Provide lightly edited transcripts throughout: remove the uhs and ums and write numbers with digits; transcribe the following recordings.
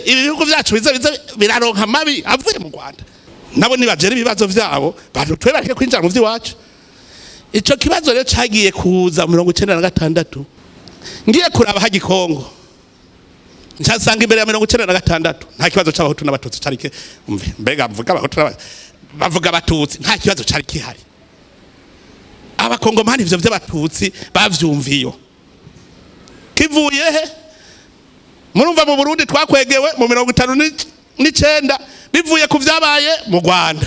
ibihugu byacu biza biraronka mabi avuye mu Rwanda nabo nibagera ibibazo byabo badutwe bareke kwinjira mu by'iwacu. Ico kibazo rero cagiye kuza 1996 ngiye kuraba haji Kongo nsanga imbere ya 1996 nta kibazo c'abahutu n'abatutsi carike umve mbega mvuga abahutu bavuga abatutsi nta kibazo cari kihari. Abakongomani ivyo by'abatutsi bavyumviyo kivuye he murumva mu Burundi twakwegewe mu 59 bivuye ku vyabaye mu Rwanda.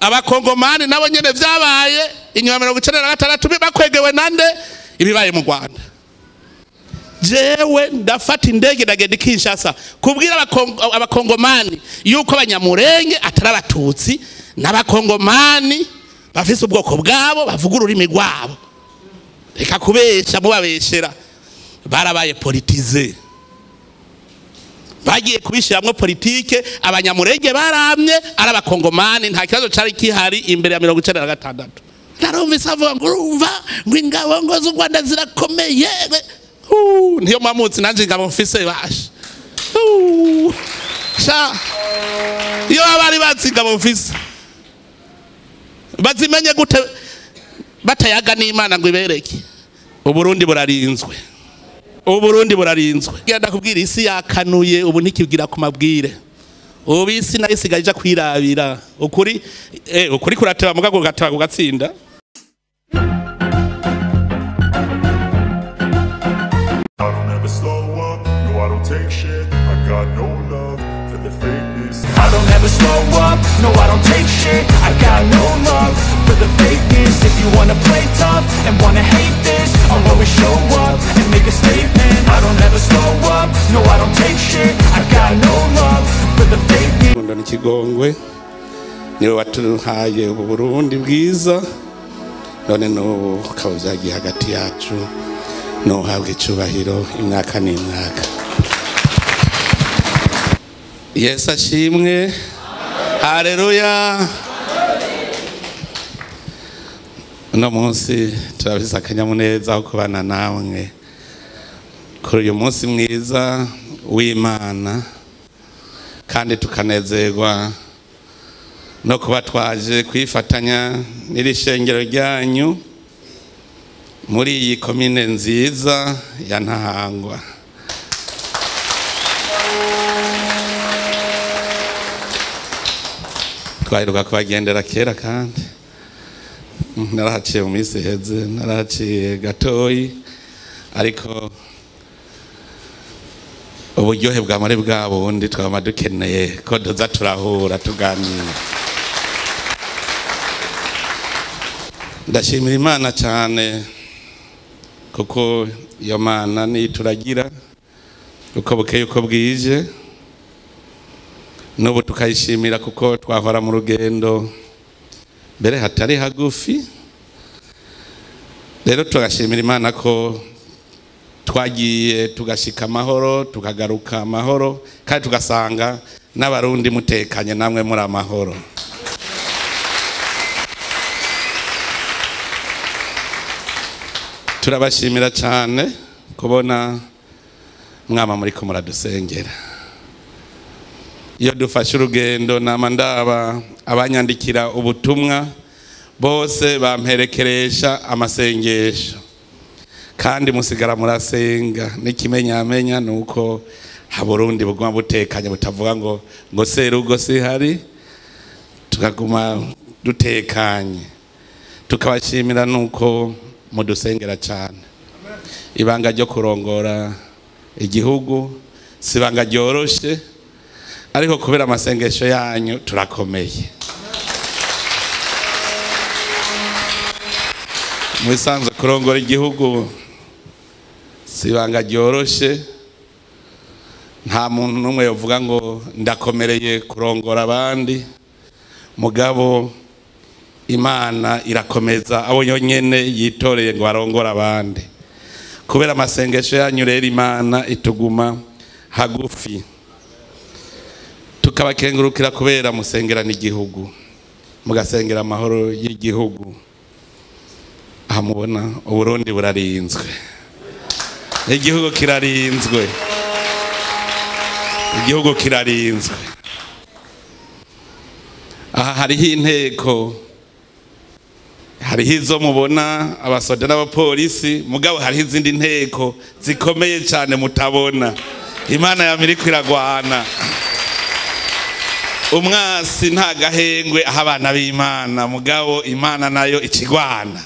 Abakongomani nabo nyene vyabaye inyuma 1996 bakwegewe nande ibibaye mu Rwanda. Jewe ndafata indege ndagenda Kinshasa kubwira abakongomani yuko abanyamurenge atari abatutsi n'abakongomani bafise ubwoko bwabo bavuga ururimi rwabo. Reka kubesha mubabeshera barabaye politize bagiye kubishiramwe politike abanyamurenge baramye ari abakongomani nta kibazo cari kihari imbere ya 1996. Narumvise avuga ngo urumva ngo ingabo ngo z'u Rwanda zirakomeye niyo mamutsi nanje ingabo mfise basha sha iyo abari batsi ingabo mfise bazimenye gute batayaga n'Imana ngo ibereke. Uburundi burarinzwe, Uburundi burarinzwe. Genda kubwira isi yakanuye ubu ntikibwira ku mabwire. Ubu isi nayo isigaje kwirabira ukuri kurateba mugago gataba kugatsinda. Take shit, I got no love for the fakeness. I don't ever slow up, no I don't take shit. I got no love for the fakeness. If you wanna play tough and wanna hate this, I'll always show up and make a statement. I don't ever slow up, no I don't take shit. I got no love for the fakeness. Ndani kigongwe niwe watuhaye Uburundi bwiza none no kawuzagiye hagati yacu no habwe icubahiro imyaka n'imyaka. Yesu ashimwe. Haleluya. Uno munsi turabisa akanyamuneza ko kubana namwe kuri uyu munsi mwiza w'Imana kandi tukanezerwa no kuba twaje kwifatanya n'iri shengero ryanyu muri iyi komine nziza ya Ntahangwa. Twaheruka kubagendera kera kandi narahaciye mu minsi iheze narahaciye gatoyi ariko uburyohe bwa muri bwa bundi twaba dukeneye ko tuza turahura tuganira. Ndashimira Imana cyane kuko iyo Mana ni turagira uko bukeye uko bwije n'ubu tukayishimira kuko twahora mu rugendo mbere hatari hagufi. Rero tugashimira Imana ko twagiye tugashika amahoro tukagaruka amahoro kandi tugasanga n'abarundi mutekanye namwe muri amahoro. Turabashimira cyane kubona mwama muri ko muradusengera. Iyo dufashe urugendo nama ndaba abanyandikira ubutumwa bose bamperekeresha amasengesho kandi musigara murasenga. N'ikimenyamenya nuko Burundi buguma butekanye butavuga ngo serugo sihari, tukaguma dutekanye. Tukabashimira nuko mudusengera cyane. Ibanga ryo kurongora igihugu sibanga ryoroshe ariko kubera amasengesho yanyu turakomeye. Mwisanze kurongora igihugu sibanga ryoroshe. Nta muntu numwe yovuga ngo ndakomereye kurongora abandi, mugabo Imana irakomeza abo yonyene yitoreye ngo arongora abandi. Kubera amasengesho yanyu rero Imana ituguma hagufi. Tukabakengurukira kubera musengerana igihugu, mugasengera amahoro y'igihugu. Aha mubona Uburundi burarinzwe, igihugu kirarinzwe. igihugu kirarinzwe. Aha hariho inteko, hariho izo mubona abasoda n'abapolisi, mugabo hariho izindi nteko zikomeye cyane mutabona. Imana ya miriko iragwana. Umwasi nta gahengwe aho abana b'Imana, mugabo Imana nayo ikigwana.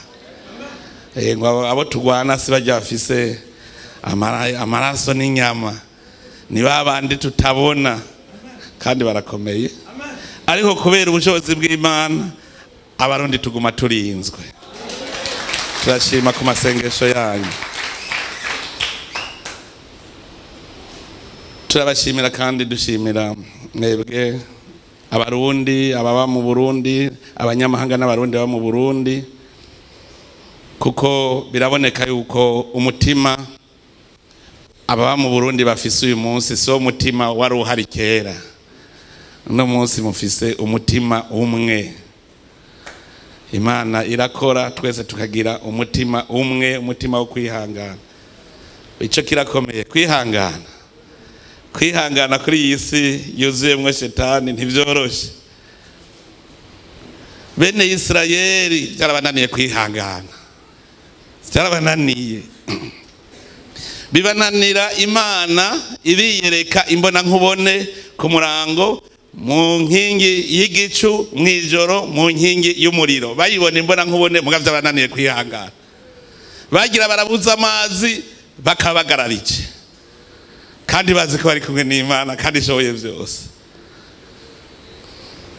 Abo tugwana si bajya bafise amaraso n'inyama, ni babandi tutabona kandi barakomeye. Ariko kubera ubushobozi bw'Imana abarundi tuguma turinzwe. Turashima ku masengesho yanyu. Turabashimira kandi dushimira mwebwe abarundi, ababa mu Burundi, abanyamahanga n'abarundi baba mu Burundi, kuko biraboneka yuko umutima ababa mu Burundi bafise uyu munsi so umutima wari uhari kera. Uno munsi mufise umutima umwe. Imana irakora twese tukagira umutima umwe, umutima wo kwihangana. Ico kirakomeye, kwihangana. Kwihangana kuri iyi si yuzuyemwo shetani ntivyoroshe. Bene Israeli byarabananiye kwihangana, byarabananiye. Bibananira Imana ibiyereka imbona nkubone ku murango, mu nkingi y'igicu, mwijoro mu nkingi y'umuriro. Bayibona imbona nkubone mugabo byarabananiye kwihangana. Bagira barabuza amazi bakabagararije, kandi bazi ko bari kumwe n'Imana kandi ishoboye byose.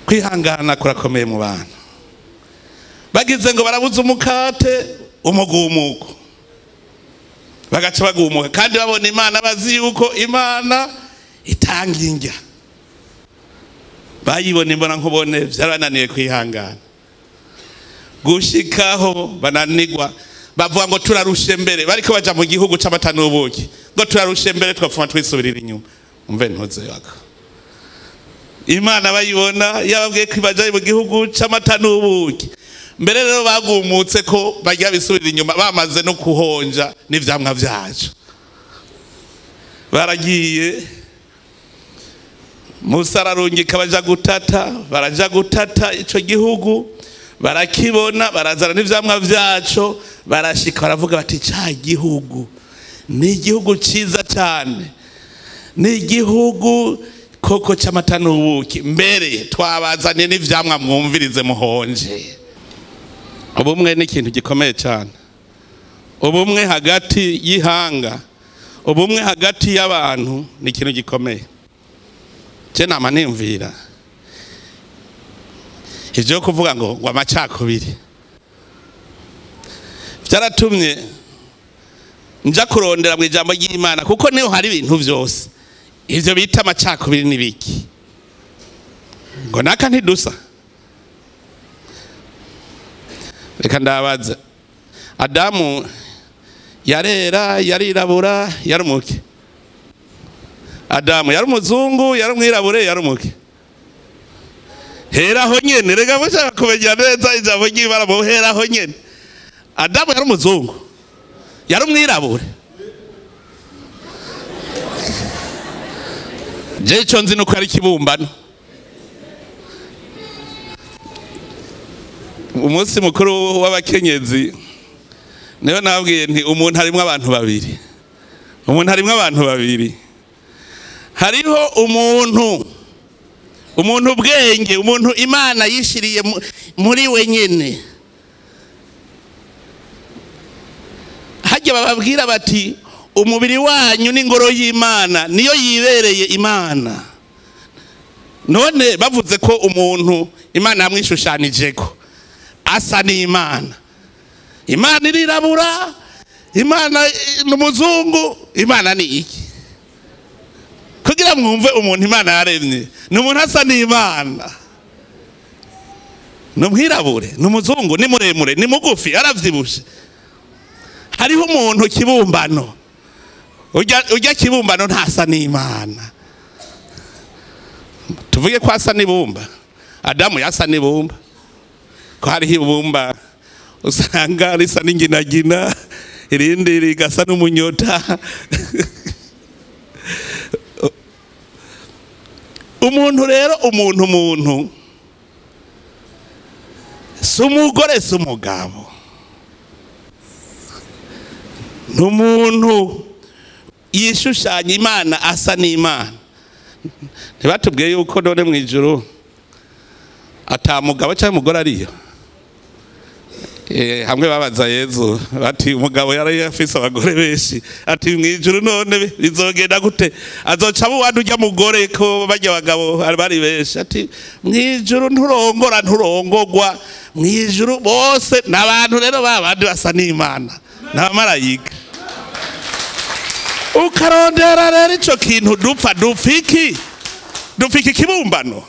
Kwihangana kurakomeye mu bantu. Bagize ngo barabuza umukate, umugumuko, bagaca bagumuka, kandi babona Imana, bazi yuko Imana itanga indya. Bayibona imbona nkubone byarabananiye kwihangana, gushikaho bananigwa. Bavuga ngo turarushe mbere, bariko baja mu gihugu c'amata n'ubuki, ngo turarushe mbere twafuma twisubirira inyuma. Umve ntuze yako. Imana bayibona yababwiye ko baja mu gihugu c'amata n'ubuki. Mbere rero bagumutse ko bajya bisubirira inyuma, bamaze no kuhonja n'ivyamwa vyacu. Baragiye Musa ararungika baja gutata, baraja gutata ico gihugu, barakibona, barazana n'ivyamwa vyacu, barashika baravuga bati ca gihugu ni igihugu ciza cyane, ni igihugu koko c'amata n'ubuki, mbere twabazanye n'ivyamwa mwumvirize muhonje. Ubumwe ni ikintu gikomeye cyane. Ubumwe hagati y'ihanga, ubumwe hagati y'abantu ni ikintu gikomeye. Je nama nimvira ivyo kuvuga ngo amacakubiri byaratumye nja kurondera mu ijambo ry'Imana, kuko niho hari ibintu byose. Ivyo bita amacakubiri ni biki? Ngo naka ntidusa. Reka ndabaza, Adamu yarera, yarirabura, yarumuke? Adamu yari umuzungu, yari umwirabure, yari umuke? Heraho nyene, rega mushaka kumenya neza ijambo ry'Imana mu heraho nyene. Adamu yari umuzungu, yari umwirabure? Je ico nzi nuko ari kibumbano. Umunsi mukuru w'abakenyezi niyo nabwiye nti umuntu harimwo abantu babiri. Umuntu harimwo abantu babiri. Hariho umuntu ubwenge, umuntu Imana yishiriye muri we nyene. Hajya bababwira bati umubiri wanyu n'ingoro y'Imana niyo yibereye Imana. None bavuze ko umuntu Imana yamwishushanijeko asa n'Imana. Imana irirabura, Imana n'umuzungu, Imana ni iki? Kugira mwumve umuntu Imana yaremye, ni umuntu asa n'Imana. Numwirabure, numuzungu, ni muremure, ni mugufi, aravyibushe. Hariho umuntu kibumbano. Ujya kibumbano ntasa n'Imana. Tuvuge ko asa n'ibumba. Adamu yasa n'ibumba. Ko hariho ibumba usanga risa n'inginagina, irindi rigasa n'umunyota. umuntu rero umuntu si umugore si umugabo n'umuntu yishushanya Imana asa n'Imana. Ntibatubwiye yuko none mu ijuru atamugabo cyangwa umugore ariyo. Hamwe babaza Yezu bati umugabo yari afise abagore benshi ati mu ijuru none bizogenda gute azoca buwandi ujya mugore ko bajya abagabo bari benshi ati mu ijuru nturongorwa mu ijuru bose n'abantu rero babandi basa n'Imana n'abamarayika. Ukarondera rero ico kintu dupfiki kibumbano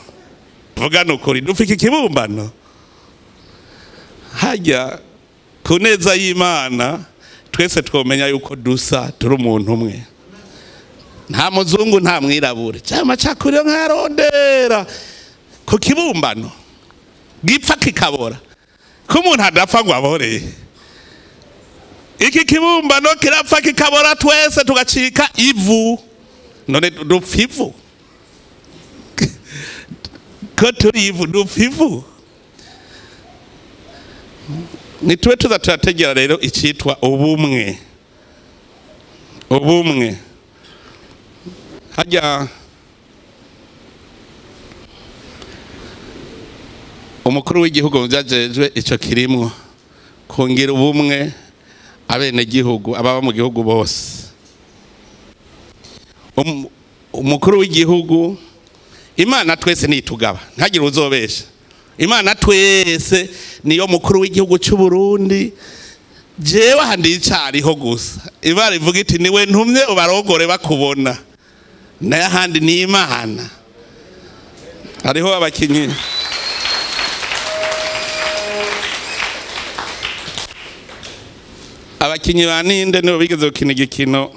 vuga nukuri dupfiki kibumbano hajya kuneza y'Imana twese twomenya yuko dusa turi umuntu umwe nta muzungu nta mwirabure cyama cakuri nkarondera ku kibumbano gipfa kikabora ko umuntu adapfa ngo abore iki kibumbano kirapfa kikabora twese tugacika ivu none dupfa ivu ko turi ivu dupfa ivu nituwe tuzategera rero icitwa ubumwe hajya umukuru w'igihugu byajejwe ico kirimwo kongira ubumwe abene gihugu ababa mu gihugu bose. Umukuru w'igihugu Imana twese nitugaba ntagire uzobesha Imana twese niyo mukuru w'igihugu cy'u Burundi jewe handi icariho gusa ibara ivuga iti niwe ntumye ubarogore bakubona naye handi ni Imana. Hariho abakinyi ba ninde nibo bigeze gukina igikino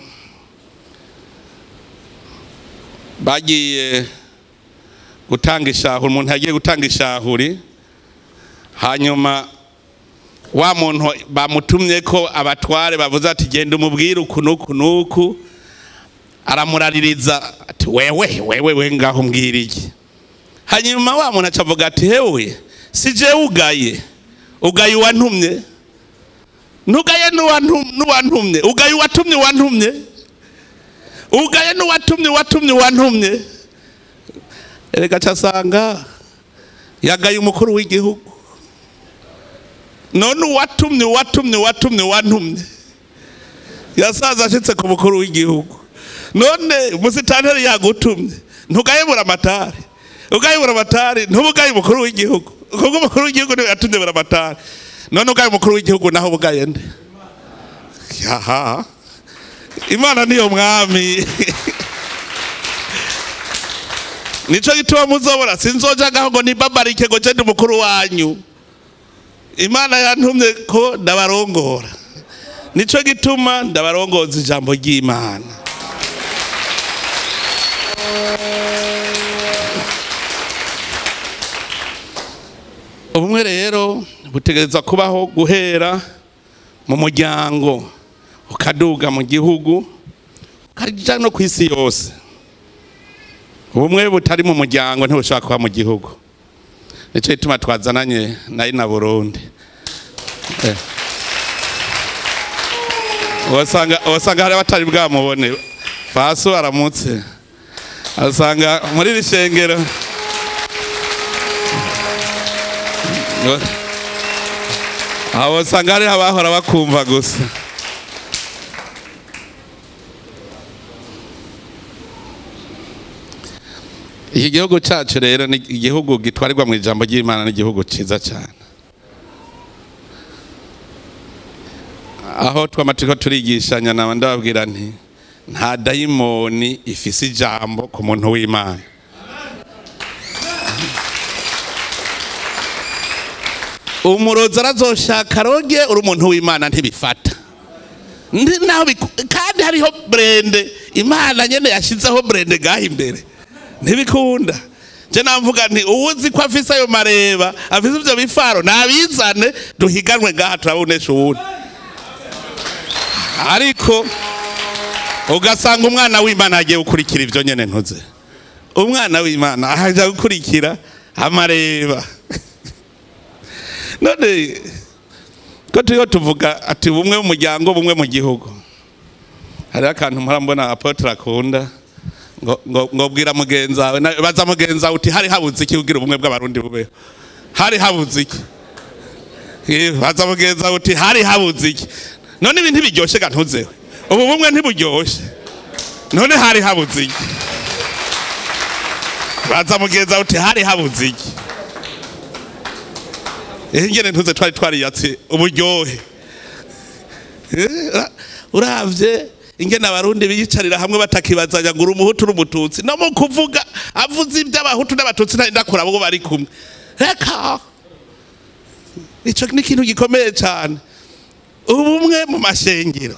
bagiye gutanga ishahuri umuntu yagiye gutanga ishahuri hanyuma wa muntu bamutumye ko abatware bavuze ati genda umubwire uku aramuraririza ati wewe ngaho mbwirije hanyuma wa muntu acavuga ati hewe sije ugaye wantumye ntugaye n'uwantumye ugaye watumye wantumye ugaye n'uwatumye wantumye erega casanga yagaye umukuru w'igihugu none uwatumye wantumye yasaza ashitse ku mukuru w'igihugu none umusitanteri yagutumye ntugaye buramatari ugaye buramatari ntubugaye umukuru w'igihugu kuko umukuru w'igihugu niwe yatumye buramatari none ugaye umukuru w'igihugu naho bugaye nde yaha Imana niyo mwami nico gituma muzobora sinzoja gaho ngo nibabarike ngo cende umukuru wanyu Imana yantumye ko ndabarongora nico gituma ndabarongoza ijambo ry'Imana. Ubumwe rero butegereza kubaho guhera mu muryango ukaduga mu gihugu ukaja no kwisi yose. Ubumwe butari mu muryango ntibushobora kuba mu gihugu nico gituma twazananye na Burundi. Wasanga hari abatari bwamubone Faso aramutse asanga muri rishengero abo sanga hari abahora bakumva gusa. Iki gihugu cyacu rero ni igihugu gitwarirwa mu ijambo ry'Imana n'igihugu cyiza cyane aho twamatiko turigishanya na ndababwira nti nta dayimoni ifise ijambo ku muntu w'Imana. Umurozi arazoshaka roge uri umuntu w'Imana ntibifata naho kandi hariho brende Imana nyene yashizeho brende gaha imbere ntibikunda je namvuga nti uwuzi ko afise ayo mareba afise ivyo bifaro nabizane duhiganwe gaha turabonesha uwundi ariko ugasanga umwana w'Imana agiye gukurikira ivyo nyene ntuze umwana w'Imana ahaja gukurikira amareba none ko turiho tuvuga ati bumwe mu muryango bumwe mu gihugu hari akantu mpora apotre akunda ngo bwira mugenzi wawe baza mugenzi wawe uti hari habuze iki kugira ubumwe bw'abarundi bubeho hari habuze iki baza mugenzi wawe uti hari habuze iki none ibintu biryoshe gantuzewe ubu bumwe ntiburyoshe none hari habuze iki baza mugenzi wawe uti hari habuze iki ingene ntuze twariyatse uburyohe uravye ingene abarundi biyicarira hamwe batakibazanya ngo umuhutu n'umututsi no mu kuvuga avuze iby'abahutu n'abatutsi nta ndakura abo bari kumwe reka ico ni ikintu gikomeye cyane ubumwe mu mashengero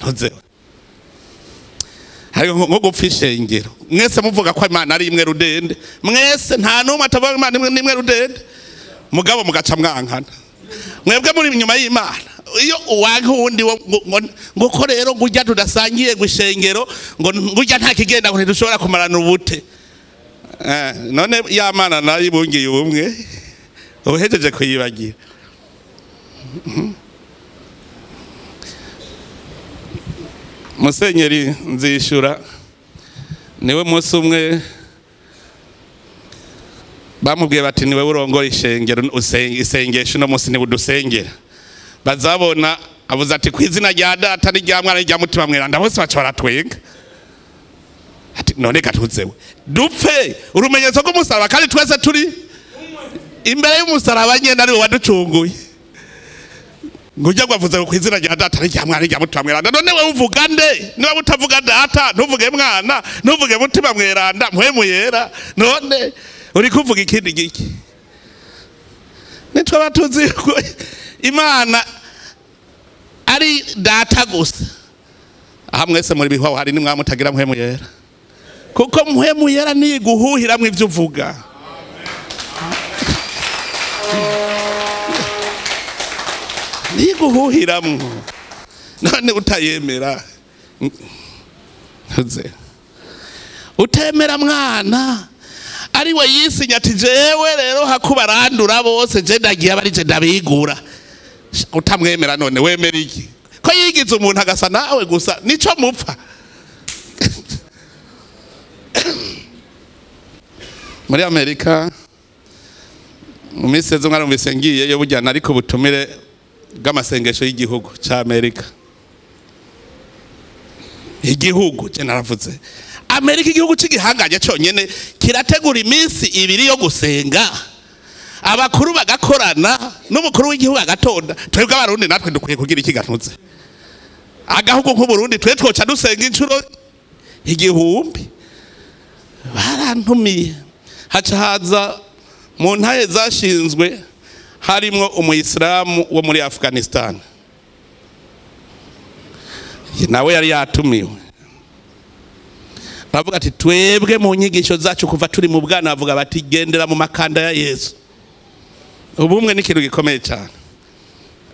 ntuze hari nko gupfa ishengero mwese muvuga ko Imana ari imwe rudende mwese nta numwe atavuga Imana imwe rudende mugabo mugaca mwankana mwebwe muri inyuma y'Imana iyo uwanka uwundi ngo ko rero ngujya tudasangiye gushengero ngo ngujya nta kigenda ngo ntidushobora kumarana ubute none ya Mana nayo ibungiye ubumwe ubuhejeje kuyibagira Musenyeri Nzishura niwe munsi umwe bamubwiye bati niwe urongora ishengero isengesho no munsi niwe udusengera bazabona avuze ati kwizina rya data n'irya mwana n'irya mutima mweranda bose baca baratwenga ati none gatuzewe dupfe urumenyetso rw'umusaraba kandi twese turi imbere y'umusaraba nyene ari waducunguye ngujya gwavuze ku izina rya data n'irya mwana n'irya mutima mweranda none we uvuga nde niba utavuga data ntuvuge mwana ntuvuge mutima mweranda mpwemu yera none uri kuvuga ikindi giki nitwe batuzi ko Imana ari data gusa aha mwese muri bihwa hari ni mwamutagira mpwemu yera kuko mpwemu yera ni guhuhiramwe ivyo uvuga ni guhuhiramwe none utayemera utemera mwana ari we yisinya ati jewe rero hakubarandura bose je ndagiye abari je ndabigura utamwemera none wemera iki ko yigize umuntu agasa nawe gusa nico mupfa muri Amerika mu miseze mwarumvise ngiye yo bujyana ariko butumire bw'amasengesho y'igihugu ca Amerika igihugu je naravuze Amerika igihugu cy'igihangaje cyonyene kirategura iminsi ibiri yo gusenga abakuru bagakorana n'umukuru w'igihugu agatonda twebwe abarundi natwe dukwiye kugira ikigantuze agahugu nk'uburundi twe twoca dusenga inshuro igihumbi barantumiye haca haza mu ntahe zashinzwe harimwo umuyisilamu wo muri Afghanistan nawe yari yatumiwe bavuga ati twebwe mu nyigisho zacu kuva turi mu bwana bavuga bati gendera mu makanda ya Yesu ubumwe ni ikintu gikomeye cyane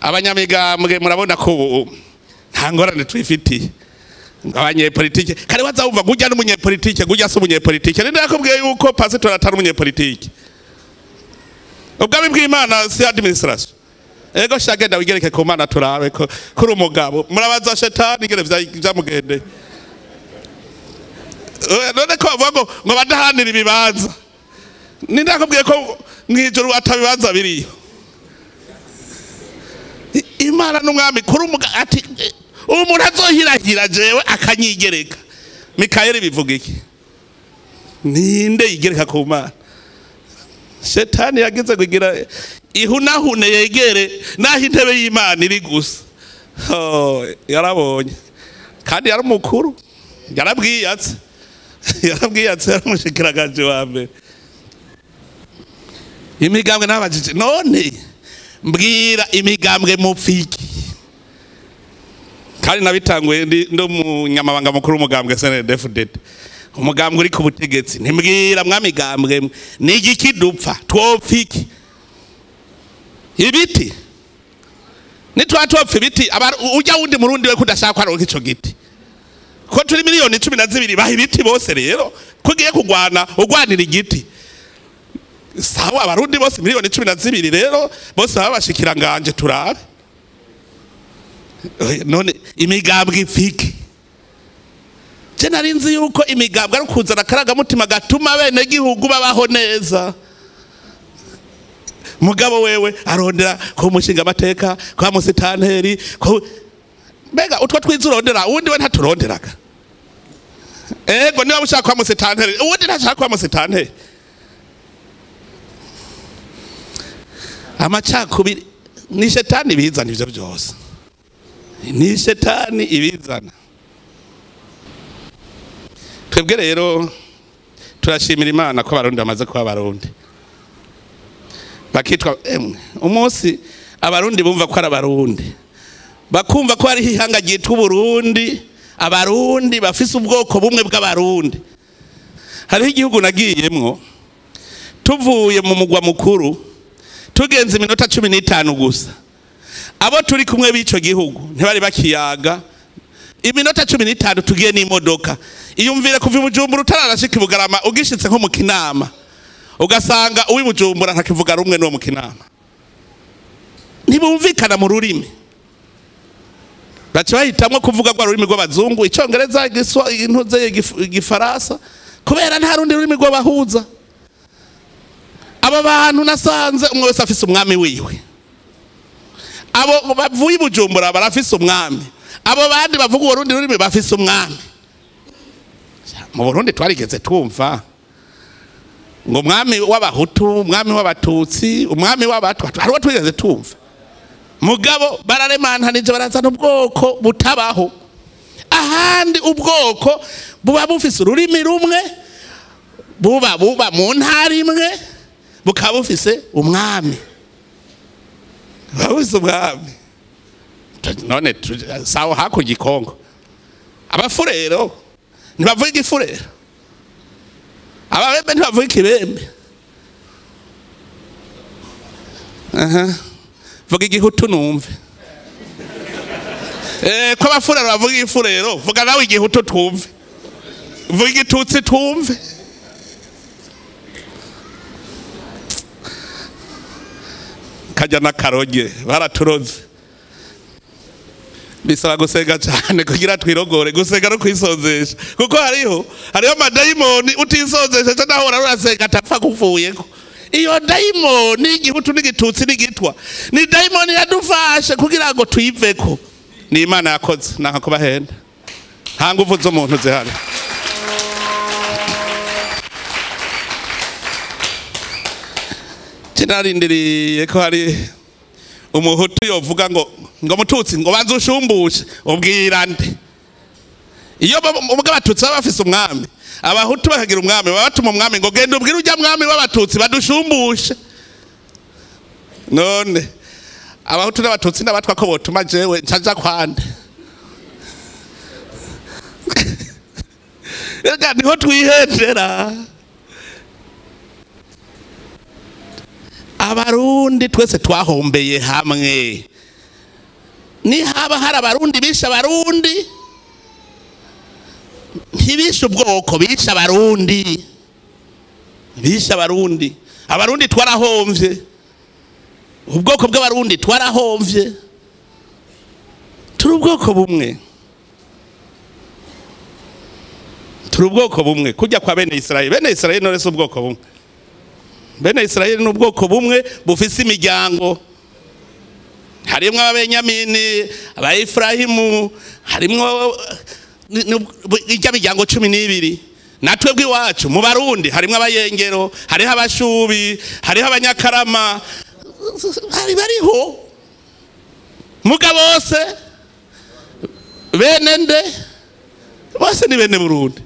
abanyamigambwe murabona ko nta ngorane twifitiye abanyepolitike kare wazawumva gujya n'umunyepolitike gujya se umunyepolitike ninde yakubwiye yuko pastor atari umunyepolitike ubwami bw'Imana si administration ego shagenda wigereke ku Mana turabe ko kuri umugabo murabaza shetani ngere vyamugende none ko bavuga ngo badahanira ibibanza ninde yakubwiye ko mwijuru atabibanza biriyo Imana n'umwami kuri umuga ati umuntu azohirahira jewe akanyigereka Mikaeli bivuga iki ninde yigereka ku Mana shetani yagize kugira ihunahune yegere naho intebe y'Imana iri gusa yarabonye kandi yari mukuru yarabwiyatse yaramushikiragaje wa mbere imigambwe n'abajije none mbwira imigambwe mupfiki kandi nabitanguye ndo munyamabanga mukuru umugambwe SNDFDD umugambwe uri ku butegetsi ntimbwira mwamigambwe n'igiki dupfa twopfiki ibiti nitwatopfa ibiti ujya wundi murundi we kudashaka aronka ico giti ko turi miliyoni 12 baha ibiti bose rero kugiye kugwana ugwanira igiti sawa abarundi bose miliyoni 12 rero bose babashikira nganje turabe none imigambwe ifiki je narinzi yuko imigambwe ari kuzana karaga mutima gatuma bene gihugu babaho neza mugabo wewe arondera ko mushinga amateka kwa musitanteri ko mbega utwo twizurondera uwundi we ntaturonderaga ego niba ushaka kwa musitanteri uwundi ntashaka kwa musitanteri amacakubiri ni shetani bizana ivyo byose ni shetani ibizana twebwe rero turashimira Imana ko abarundi bamaze kuba abarundi bakitwa umunsi abarundi bumva ko ari abarundi bakumva ko ari ihanga ryitwa Burundi abarundi bafise ubwoko bumwe bw'abarundi hariho igihugu nagiyemwo tuvuye mu mugwa mukuru tugenze iminota 15 gusa abo turi kumwe bico gihugu ntibari bakiyaga iminota 15 tugiye n'imodoka iyumvire kuva Bujumbura utararashika Bugarama ugishitse nko mu Kinama ugasanga uwi Bujumbura ntakivuga rumwe no mu Kinama ntibumvikana mu rurimi bacha bahitamwe kuvuga kwa rurimi rw'abazungu icongereza intuze igifaransa kubera nta rundi rurimi rw'abahuza aba bantu nasanze umwe wese afise umwami wiwe abo bavuye Bujumbura barafise umwami abo bandi bavuga urundi rurimi bafise umwami mu Burundi twarigeze twumva ngo umwami w'abahutu umwami w'abatutsi umwami w'abatwa hariho twigeze twumva mugabo bararemantanije barazana ubwoko butabaho ahandi ubwoko buba bufise ururimi rumwe buba mu ntara imwe bukaba bufise umwami bafise umwami none sawa hakurya ikongo abafurero ntibavuga igifurero ababembe ntibavuga ikibembe vuga igihutu numve ko abafurero bavuga igifurero vuga nawe igihutu twumve vuga igitutsi twumve kajya n'akaroge baraturoze bisaba gusenga cyane kugira twirogore gusenga no kwisozesha kuko hariho amadayimoni utisozesha naho urasenga atapfa kuvuyeko iyo dayimoni igihutu n'igitutsi n'igitwa ni dayimoni yadufashe kugira ngo tuyiveko ni Imana yakoze naka kubahenda nta nguvu z'umuntu zihari kinarindiriye ko hari umuhutu yovuga ngo mututsi ngo banze ushumbushe ubwira nde iyo ubwo abatutsi baba bafise umwami abahutu bakagira umwami babatuma umwami ngo genda ubwira ujya mwami w'abatutsi badushumbushe none abahutu n'abatutsi n'abatwa ko botuma jewe ncaja kwande ega niho twihendera abarundi twese twahombeye hamwe ni haba hari abarundi bisha abarundi ntibisha ubwoko bisha abarundi abarundi twarahomvye ubwoko bw'abarundi twarahomvye turi ubwoko bumwe kujya kwa bene Israeli none se ubwoko bumwe bene Israeli n'ubwoko bumwe bufise imiryango harimwo ababenyamini abaefrahimu harimwo ijya miryango 12 natwe bw'iwacu mu barundi harimwo abayengero hariho abashubi hariho abanyakarama bariho muga bose bene nde bose ni bene Burundi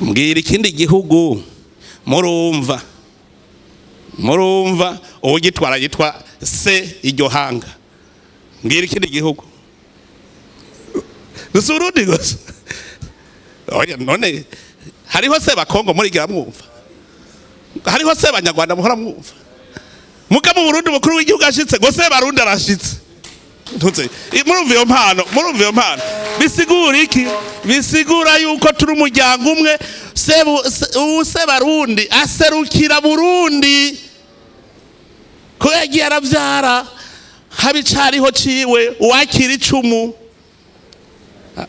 mbwira ikindi gihugu murumva uwo gitwara yitwa se iryo hanga mbwira ikindi gihugu gusa Burundi gusa oya none hariho se bakongo muri gira mwumva hariho se banyarwanda muhora mwumva muga mu Burundi mukuru w'igihugu ashitse ngo se barundi arashitse ntuze murumva iyo mpano bisigura iki bisigura yuko turi umuryango umwe se Barundi aserukira Burundi ko yagiye aravyara habicariho ciwe uwakira icumu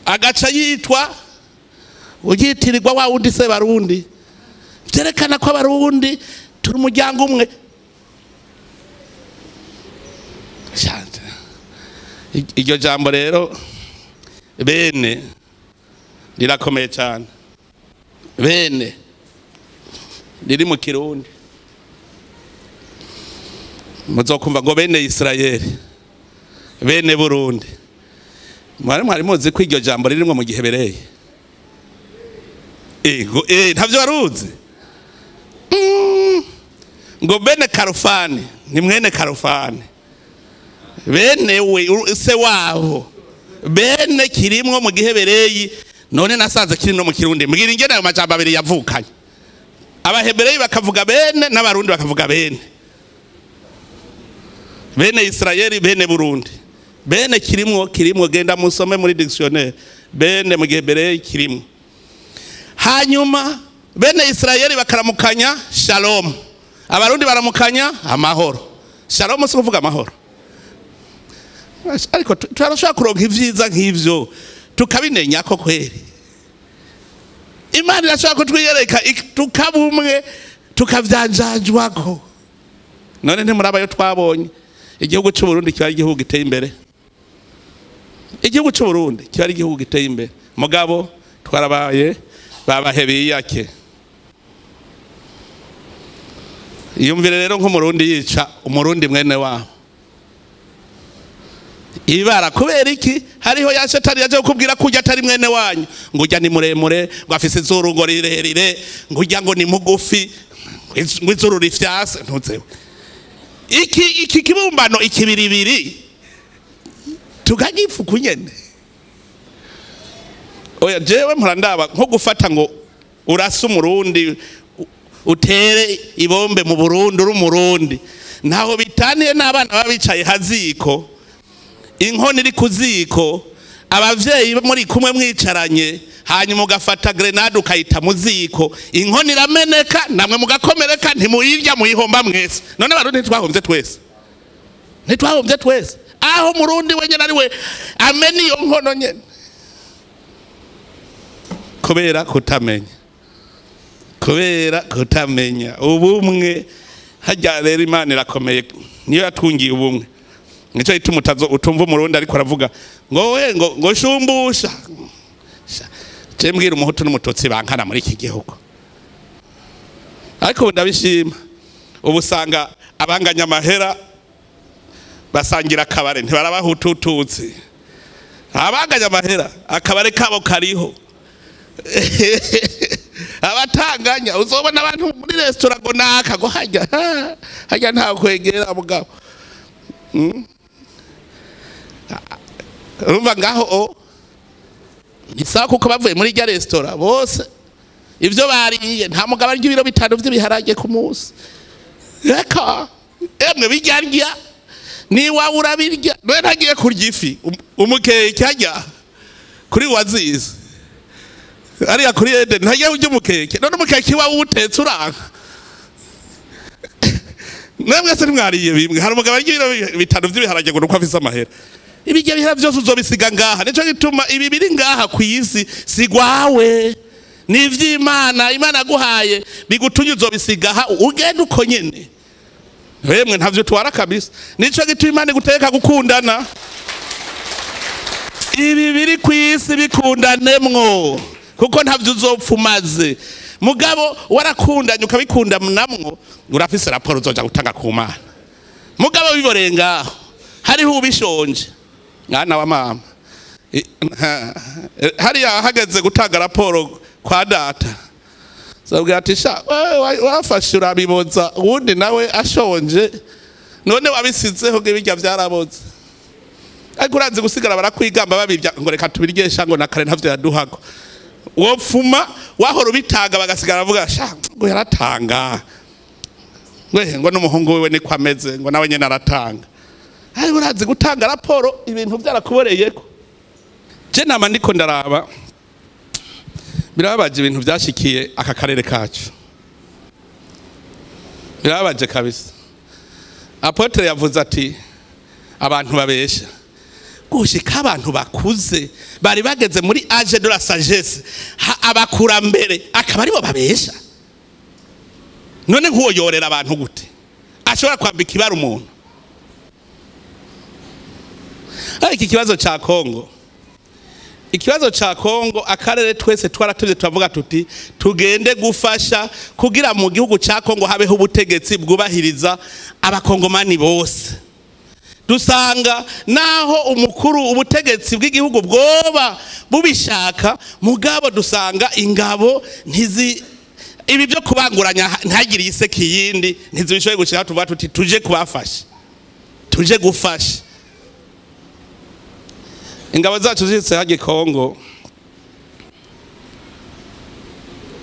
agaca yitwa ugitirirwa wa wundi se Barundi vyerekana ko Abarundi turi umuryango umwe. Iryo jambo rero bene rirakomeye cyane, bene riri mu Kirundi muzokumva ngo bene Israeli bene Burundi. Mwari muzi ko iryo jambo ririmwo mu gihebereye ntavyo waruzi ngo bene Karufani ni mwene Karufani bene we se waho bene kirimwo mu gihebereyi none nasanze kiri no mu Kirundi mbwira ingene ayo majambo abiri yavukanye. Abahebereyi bakavuga bene n'Abarundi bakavuga bene Israeli bene Burundi bene kirimwo genda musome muri dictionnaire bene mu gihebereyi kirimwo. Hanyuma bene Israeli bakaramukanya shalom, Abarundi baramukanya amahoro. Shalom si kuvuga amahoro, ariko turashaka kuronka ivyiza nk'ivyo tukabinenya ko kweri Imana irashaka kutwiyereka tukabumwe tukavyanjajwako. None ntimurabayo twabonye igihugu cy'u Burundi kiba ari igihugu giteye imbere, igihugu cy'u Burundi kiba ari igihugu giteye imbere mugabo twarabaye babahebeye yake. Iyumvire rero nk'umurundi yica umurundi mwene wabo ibara kubera iki hariho ya shetani yaje kukubwira kujya atari mwene wanyu ngo ujya ni muremure ngo afise izuru ngo rirerire ngo ujya ngo ni mugufi ngo izuru rifyase ntuzewe iki kibumbano ikibiribiri tukagifuku nyene. Oya jewe mpurandaba nko gufata ngo urasa umurundi utere ibombe mu Burundi uri umurundi ntaho bitaniye n'abana babicaye haziko inkono iri kuziko abavyeyi muri kumwe mwicaranye hanyuma ugafata grenade ukayita mu ziko inkono irameneka namwe mugakomereka ntimuyirya muyihomba mwese. None Abarundi ntitwahombye twese aho murundi wenyene ari we amena iyo nkono nyene kubera kutamenya ubumwe. Hajya rero Imana irakomeye niyo yatungiye ubumwe. Nico ituma utumva umurundi ariko aravuga ngo shumbusha mbwira umuhutu n'umututsi bankana muri iki gihugu. Ariko ndabishima ubu usanga abanganya amahera basangira akabare ntibarabahutututsi, abanganya amahera akabare kabo kariho abatanganya uzobona abantu muri restaurant ngo naka ngo hajya nta kwegera mugabo urumva ngaho isaha kuko bavuye muri rya restaurant bose ivyo bariye nta mugabo arya ibiro 5 vy'ibiharage ku munsi reka emwe bijya ni wawe urabirya none ntagiye kurya ifi umukeke ajya kuri wazize ariya kuri Eden ntagiye urya umukeke none umukeke wawe utetse uranka namwe se ntimwariye bimwe hari umugabo arya ibiro 5 vy'ibiharage ngo nuko afise amahera. Ibijya bihera byose uzobisiga ngaha nico gituma ibi biri ngaha ku isi sigwawe ni ivy'Imana Imana aguhaye bigutunye uzobisiga ugenda uko nyene wemwe ntavyo twara kabisa. Nico gituma Imana iguteka gukundana ibi biri ku isi bikundanemwo kuko ntavyo uzopfumaze mugabo warakundanye ukabikunda namwo urafise raporo uzoja gutanga ku Mana mugabo biborenga hariho ubishonje mwana wa mama hariya hageze gutanga raporo kwa data sabwira ati sha wafashe urabiboza ubundi nawe ashonje none wabisizeho gebijya byaraboze ariko urazi gusigara barakwigamba babirya ngo reka tubirgesha ngo nakare ntavyo yaduhago wopfuma wahora ubitaga bagasigara bavuga sha ngo yaratanga ngo n'umuhungu wewe ni kwameze ngo nawe nyene aratanga ariko urazi gutanga raporo ibintu byarakuboreyeko. Je nama ndiko ndaraba birababaje ibintu byashikiye aka karere kacu, birababaje kabisa. Apotre yavuze ati abantu babesha, gushika abantu bakuze bari bageze muri age de la sagesse, abakura mbere akaba aribo babesha. None nk'uwo yorera abantu gute ashobora kwambika ibara umuntu? Iki kibazo cha Kongo, ikibazo cha Kongo akarere twese twaratuje turavuga tuti tugende gufasha kugira mu gihugu cha Kongo habeho ubutegetsi bwubahiriza abakongomani bose. Dusanga naho umukuru ubutegetsi bw'igihugu bwoba bubishaka, mugabo dusanga ingabo ntizi ibi byo kubanguranya ntagire iseki yindi ntizibishoye gushaka tuvuga tuti tuje kubafasha, tuje gufasha. Ingabo zacu zitse haje Kongo,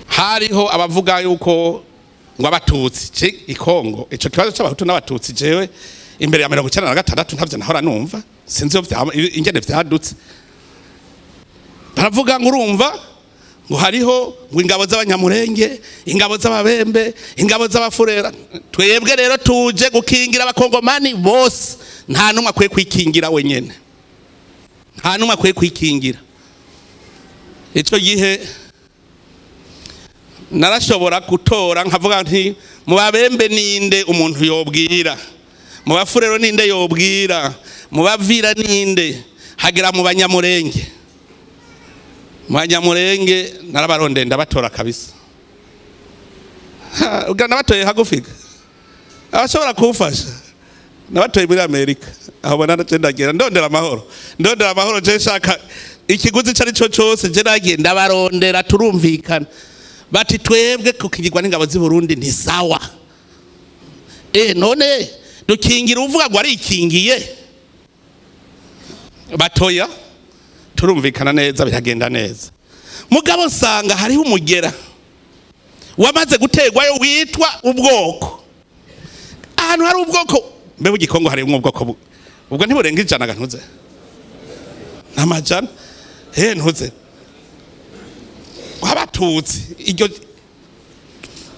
hariho abavuga yuko ngo abatutsi ikongo, ico kibazo cy'abahutu n'abatutsi jewe imbere ya 1996 ntavyo nahora numva, sinzi ingene vyadutse. Baravuga ngo urumva ngo hariho ngo ingabo z'abanyamurenge, ingabo z'ababembe, ingabo z'abafurera. Twebwe rero tuje gukingira abakongomani bose, nta numwe akwiye kwikingira wenyene, nta numwe akwiye kwikingira. Ico gihe narashobora gutora nkavuga nti mu babembe ninde umuntu yobwira, mu bafurero ninde yobwira, mu bavira ninde, hagera mu banyamurenge. Mu banyamurenge narabaronde ndabatora kabisa. Ugana batoye hagufika abashobora kufasha, nabatoye muri Amerika aho banana cendagira ndondera amahoro je shaka ikiguzi cari cyo cyose je nagiye ndabarondera turumvikana bati twebwe kukigirwa n'ingabo z'i Burundi ni sawa. None dukingira uvuga ngo ari ikingiye, batoya turumvikana neza biragenda neza. Mugabo nsanga hariho umugera wamaze gutegwayo witwa ubwoko. Ahantu hari ubwoko mbe bugikongo hari ubwoko ubwo ntiburenga ijana gantuze amajana ntuze wabatutsi iryo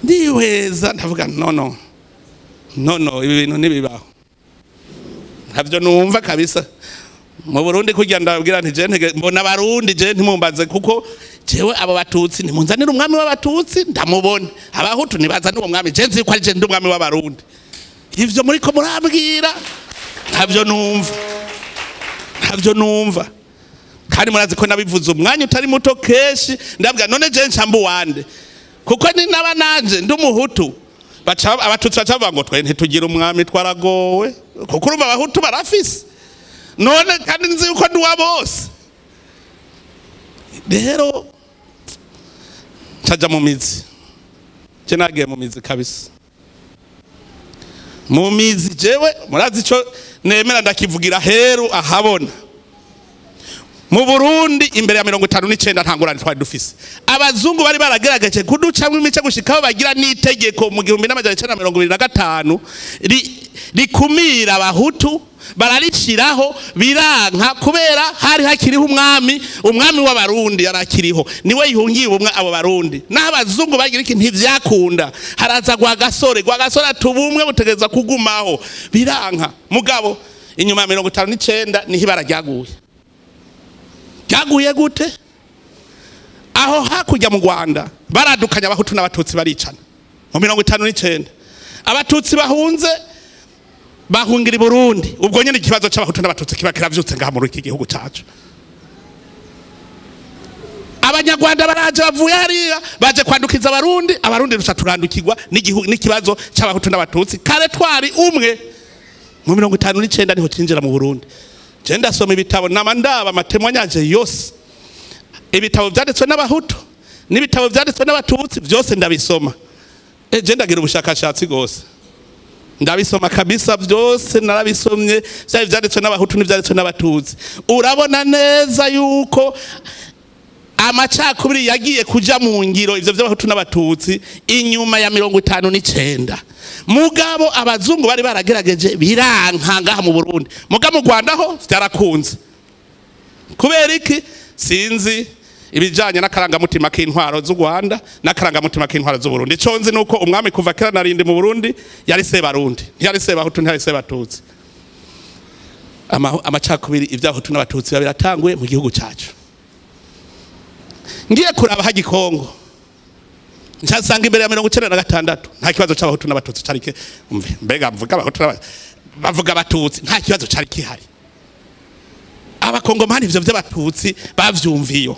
ndiweza ndavuga no ibi bintu nibibaho ntabyo numva kabisa. Mu Burundi kujya ndabwira nti je mbona abarundi je ntimumbaze kuko jewe abo batutsi nimunzanira umwami w'abatutsi ndamubona, abahutu nibazana uwo mwami je nzi ko ari je ndi umwami w'abarundi. Ivyo muri ko murambwira ntabyo numva kandi murazi ko nabivuze umwanya utari muto keshi ndabwira none je ncambu wande kuko ni naba nanje ndi umuhutu abatutsi bacavuga ngo twe ntitugira umwami twaragowe kuko urumva abahutu barafise none kandi nzi uko ndi wa bose. Rero ncaja mu mizi, je nagiye mu mizi kabisa. Mu mizi jewe murazi ico nemera ndakivugira heru ahabona. Mu Burundi imbere ya 59 ntangurane twari dufise abazungu bari baragerageje kuducamwe imice gushikaho bagira n'itegeko mu 1925 rikumira abahutu barariciraho biranka kubera hari hakiriho umwami w'abarundi yarakiriho niwe yihungiye ubumwe abo barundi n'abazungu bagira iki ntivyakunda haraza gwa gasore atubumwe butegeza kugumaho biranka. Mugabo inyuma ya 59 niho barajyaguye gute aho hakurya mu Rwanda baradukanya abahutu n'abatutsi baricana mu 59 abatutsi bahungira i Burundi. Ubwo nyene ikibazo c'abahutu n'abatutsi kiba kiravyutse ngaha muri iki gihugu cacu. Abanyarwanda baraje bavuye hariya baje kwandukiza abarundi rusha turandukirwa n'ikibazo c'abahutu n'abatutsi kare twari umwe. Mu 59 niho cinjira mu Burundi. Je ndasoma ibitabo namandaba amatemwanyaje yose, ibitabo vyanditswe n'abahutu n'ibitabo vyanditswe n'abatutsi vyose ndabisoma. Je ndagira ubushakashatsi gose ndabisoma kabisa vyose narabisomye vyanditswe n'abahutu n'ivyanditswe n'abatutsi. Urabona neza yuko amacakubiri yagiye kuja mu ngiro ivyo vy'abahutu n'abatutsi inyuma ya 59 mugabo abazungu bari baragerageje biranka ngaha mu Burundi mugabo mu Rwanda ho byarakunze kubera iki sinzi ibijanye n'akarangamutima k'intwaro z'u Rwanda n'akarangamutima k'intwaro z'u Burundi conzi nuko umwami kuva kera narindi mu Burundi yari se barundi ntiyari se bahutu ntiyari se batutsi amacakubiri ivyahutu n'abatutsi biratanguye mu gihugu cyacu ngiye kuraba hagikongo nsanga imbere ya 1996 nta kibazo c'abahutu n'abatutsi carike umve mbega mvuga abahutu bavuga abatutsi nta kibazo cari kihari abakongomani ivyo vy'abatutsi bavyumviyo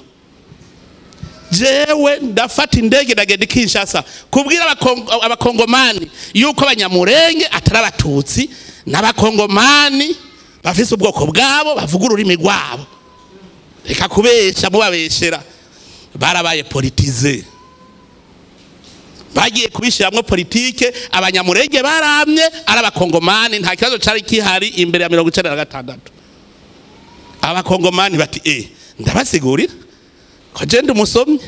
jewe ndafata indege ndagenda Kinshasa kubwira abakongomani yuko abanyamurenge atari abatutsi n'abakongomani bafise ubwoko bwabo bavuga ururimi rwabo reka kubesha mubabeshera barabaye politize bagiye kubishiramwe politike abanyamurenge baramye ari abakongomani nta kibazo cari kihari imbere ya 1996 abakongomani bati ndabasigurira ko je umusomyi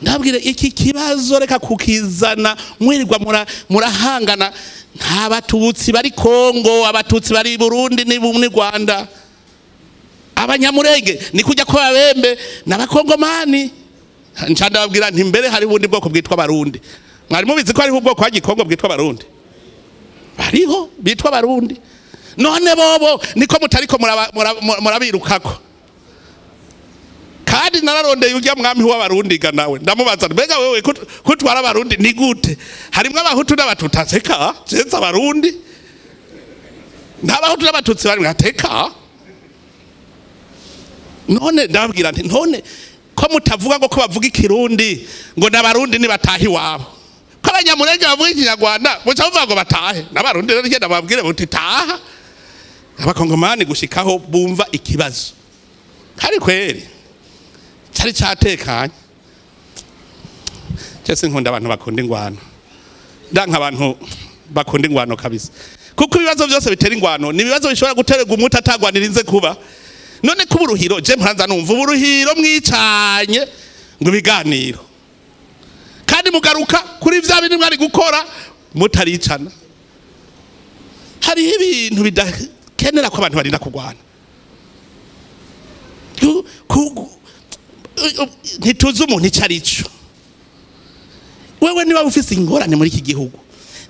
ndabwire iki kibazo reka kukizana mwirirwa murahangana nta batutsi bari Kongo abatutsi bari Burundi ni bumwe Rwanda abanyamurenge ni kujya ko babembe n'abakongomani ncandabwira nti mbere hari bundi bwoko bwitwa barundi mwari mubizi ko hari ubwoko hagikongo bwitwa barundi bariho bitwa barundi none bobo niko mutariko murabirukako kandi nararondeye ujya mwami w'abarundi ga nawe ndamubaza mbega wewe kutwara abarundi ni gute harimwe abahutu n'abatutaka cenza abarundi n'abahutu n'abatutsi bari ngateka none ndabwira nti none ko mutavuga ngo ko bavuga ikirundi ngo n'abarundi ni batahi wabo ko abanyamurenge bavuga ikinyarwanda muca muvuga ngo batahe n'abarundi rero ngenda babwire buti taha abakongomani gushikaho bumva ikibazo kari kweri cyari cyatekanye cyese nkunda abantu bakunda ingwano ndanka abantu bakunda ingwano kabisa kuko ibibazo byose bitera ingwano ni ibibazo bishobora guterega umuti atagwanirinze kuba none kuba uruhiro je mpanza numva uruhiro mwicanye ngo ibiganiro kandi mugaruka kuri vya bintu mwari gukora mutaricana hari ibintu bidakenera ko abantu barinda kugwana ntituzi umuntu icarico wewe niba ufise ingorane muri iki gihugu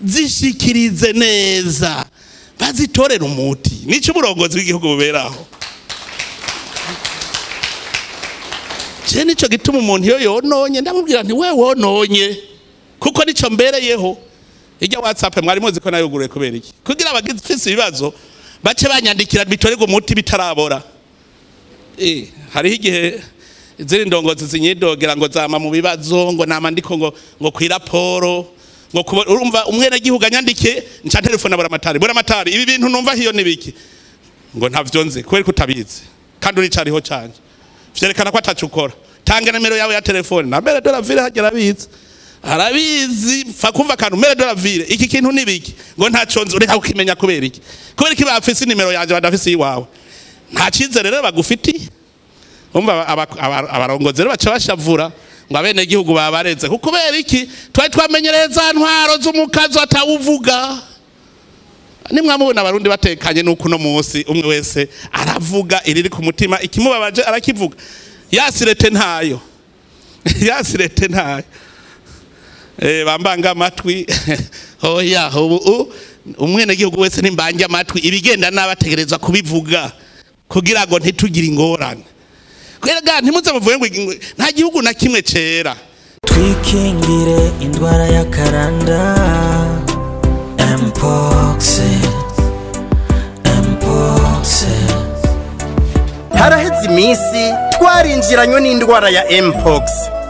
zishikirize neza bazitorera umuti nico uburongozi bw'igihugu buberaho je nico gituma umuntu iyo yononye ndamubwira nti wewe wononye kuko nico mbereyeho ijya WhatsApp mwari muzi ko nayuguruye kubera iki kugira abagifise ibibazo bace banyandikira bitorerwa umuti bitarabora hariho igihe ziri ndongozi zinyidogera ngo zama mu bibazo ngo nama ndiko ngo kwiraporo ngo urumva umwene gihugu anyandike nca telefone buramatari ibi bintu numva hiyo nibiki ngo ntavyo nzi kweri kutabizi kandi uri cariho canje vyerekana ko atacukora tanga numero yawe ya telefone na mbere doravire hagera bizi arabizi fa kumva kantu mbere doravire iki kintu nibiki ngo ntaco nzi ureka ukimenya kubera iki bafise numero yanje badafise iwawe nta cizere rero bagufiti umva abarongozi rero baca bashavura ngo abene gihugu babareze kuko kubera iki twari twamenyereza ntwaro z'umukazo atawuvuga nimwamubona abarundi batekanye nuko no munsi umwe wese aravuga iriri ku mutima ikimubabaje arakivuga yasirete ntayo bambanga amatwi oya ubu umwene gihugu wese nimbanje amatwi ibigenda nabategereza kubivuga kugira ngo ntitugire ingorane kwega ntimuze muvuye ngo nta gihugu na kimwe cera twikingire indwara y'akaranda mpox haraheze iminsi twarinjiranywe n'indwara ya mpox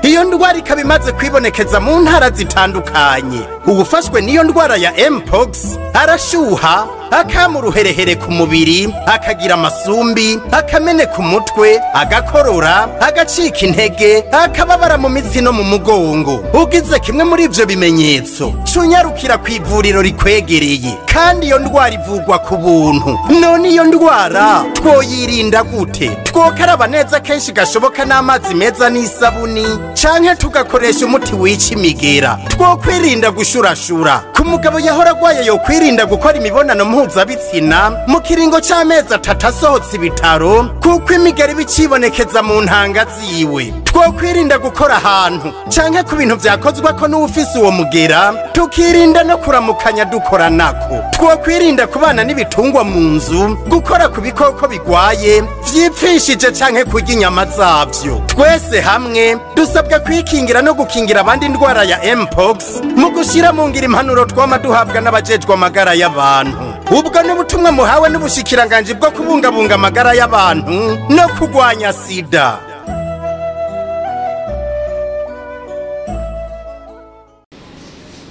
iyo ndwara ikaba imaze kwibonekeza mu ntara zitandukanye uwufashwe n'iyo ndwara ya mpox arashuha akama uruherehere ku mubiri, akagira amasumbi, akameneka umutwe, agakorora, agacika intege, akababara mu mitsi no mu mugongo. Ugize kimwe muri ivyo bimenyetso, cunyarukira ku ivuriro rikwegereye, kandi iyo ndwara ivugwa ku buntu. None iyo ndwara twoyirinda gute? Twokaraba neza kenshi gashoboka n'amazi meza n'isabuni, canke tugakoresha umuti wica imigera. Twokwirinda gushurashura. Ku mugabo yahora agwaye yo kwirinda gukora imibonano mpuzabitsina mu kiringo c'amezi 3 asohotse ibitaro, kuko imigeri bicibonekeza mu ntanga ziwe. Twokwirinda gukora ahantu canke ku bintu vyakozwe ko n'ufise uwo mugera, tukirinda no kuramukanya dukora nako. Twokwirinda kubana n'ibitungwa mu nzu, gukora ku bikoko bigwaye vyipfishije canke kurya inyama zavyo. Twese hamwe dusabwa kwikingira no gukingira abandi indwara ya Mpox mu gushira mu ngira impanuro twama duhabwa n'abajejwe amagara y'abantu. Ubwo n'ubutumwa muhawe n'ubushikiranganje bwo kubungabunga amagara y'abantu no kugwanya sida.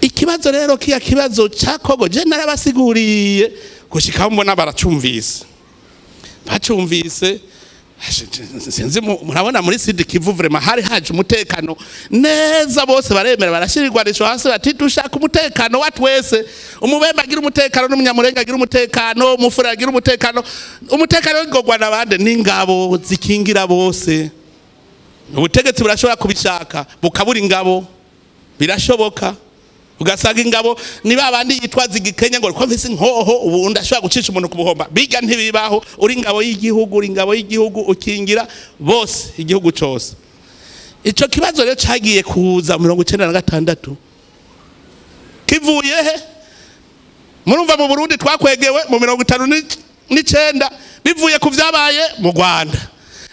Ikibazo rero kiya kibazo cyakogo je narabasiguriye gushika mbona baracumvise. Bacumvise sinzi murabona muri Sud Kivu vraiment hari haje umutekano neza, bose baremera barashirirwanisho hasi bati dushaka umutekano wa twese. Umubemba agira umutekano n'umunyamurenga agira umutekano, umufura agira umutekano. Umutekano w'ingogwa nabande n'ingabo zikingira bose. Ubutegetsi burashobora kubishaka bukabura ingabo, birashoboka. Ugasanga ingabo niba bandi yitwaza igikenya ngo komvise nkoho ubundi ashobora gucisha umuntu kubuhomba. Biga ntibibaho, uri ingabo y'igihugu ukingira bose igihugu cyose. Ico kibazo rero cagiye kuza 1996 kivuye he? Murumva mu Burundi twakwegewe mu 59 bivuye ku vyabaye mu Rwanda.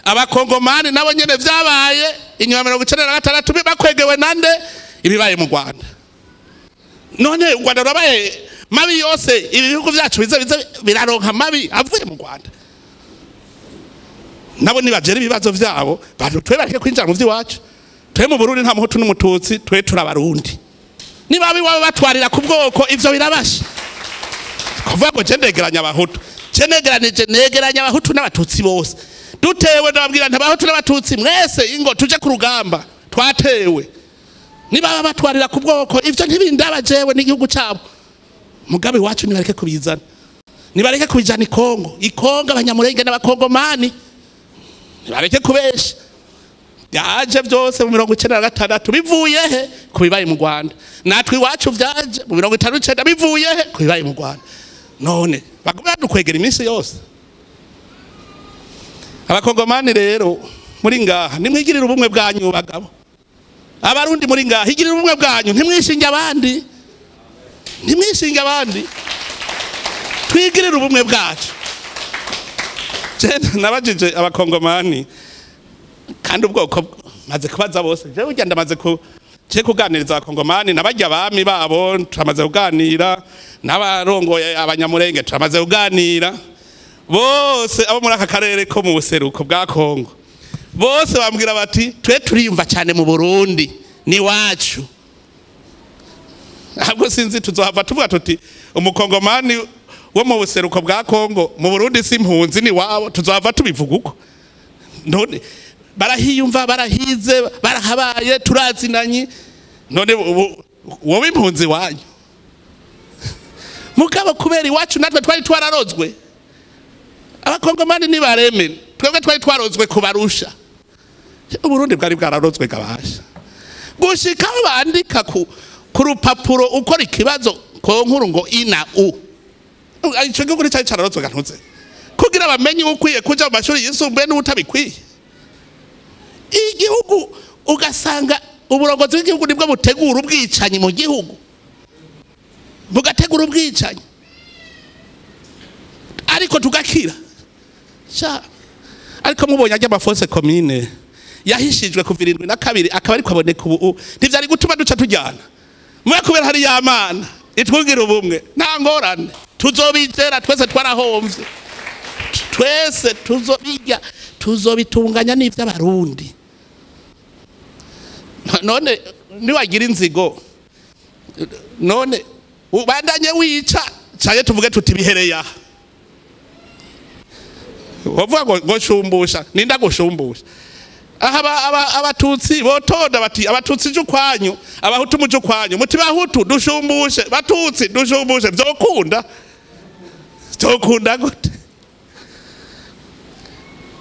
Abakongomani nabo nyene vyabaye inyuma 1996 bakwegewe nande ibibaye mu Rwanda. None u Rwanda rwabaye mabi yose, ibihugu byacu biza biraronka mabi avuye mu Rwanda. Nabo nibajere ibibazo vyabo badutwe bareke kwinjira mu vy'iwacu. Twe mu Burundi nta muhutu n'umututsi, twe turabarundi. Niba biwabo batwarira ku bwoko ivyo birabasha. Kuvuga ngo cendegeranya abahutu, negeranya abahutu n'abatutsi bose. Dutewe ndababwira ntabahutu n'abatutsi mwese ingo tuje ku rugamba twatewe. Niba batwarira ku bwoko ivyo ntibindabajewe n'igihugu cyabo. Mugabe wacu nibareke kubizana. Nibareke kubijana Ikongo abanyamurenge n'abakongomani. Nibareke kubesha. Yaje byose mu 1996 bivuye he kubibaye mu Rwanda. Natwe iwacu vyaje mu 1959 bivuye he kubibaye mu Rwanda. None bagomba dukwegera iminsi yose. Abakongomani rero muri ngaha nimwigirira ubumwe bwanyu bagabo. Abarundi muri ngaha higirira ubumwe bwanyu ntimwishinge abandi. Twigirira ubumwe bwacu. Nabajije abakongomani kandi ubwoko maze kubaza bose. Je ugenda maze kuganiriza abakongomani nabajya abami babo turamaze kuganira, n'abarongoye abanyamurenge turamaze kuganira. Bose abo muri aka karere ko mu buseruko bwa Kongo bose bambwira bati twe turiyumva cyane mu Burundi ni wacu. Ahubwo sinzi tuzohava tuvuga tuti umukongomani wo mu buseruko bwa Kongo mu Burundi simpunzi ni wabo, tuzohava tubivuga uko. None barahiyumva barahize barahabaye turazinanye. None wowe impunzi wanyu mugabo kubera iwacu natwe twari twararozwe. Abakongomani ni baremera twebwe twari twarozwe kubarusha. Uburundi bwari bwararozwe gabasha gushika bandika ku rupapuro ukora ikibazo ko nkuru ngo ina u ico gihugu cyari cararozwe gantuze kugira bamenye ukwiye kuja mu mashuri yisumbuye n'utabikwiye. Igihugu ugasanga uburongozi bw'igihugu nibwo butegura ubwicanyi mu gihugu, bugategura ubwicanyi ariko tugakira. Ariko mubonye ajya amaforce commune yahishijwe ku 72 akaba ariko aboneka ubu ntivyari gutuma duca tujyana mwe kubera hari yamana itwugira ubumwe nta ngorane tuzobitera twese twarahomvye, twese tuzobitunganya n'ivy'abarundi. None niwagira inzigo none ubandanye wica Chaye tuvuge tuti bihereya. Wavuga ngo shumbusha, ninda gushumbusha. Abatutsi botonda bati abatutsi jukwanyu, abahutu mujukwanyu, muti bahutu dushumbushe, batutsi dushumbushe, byokunda. Byokunda gute?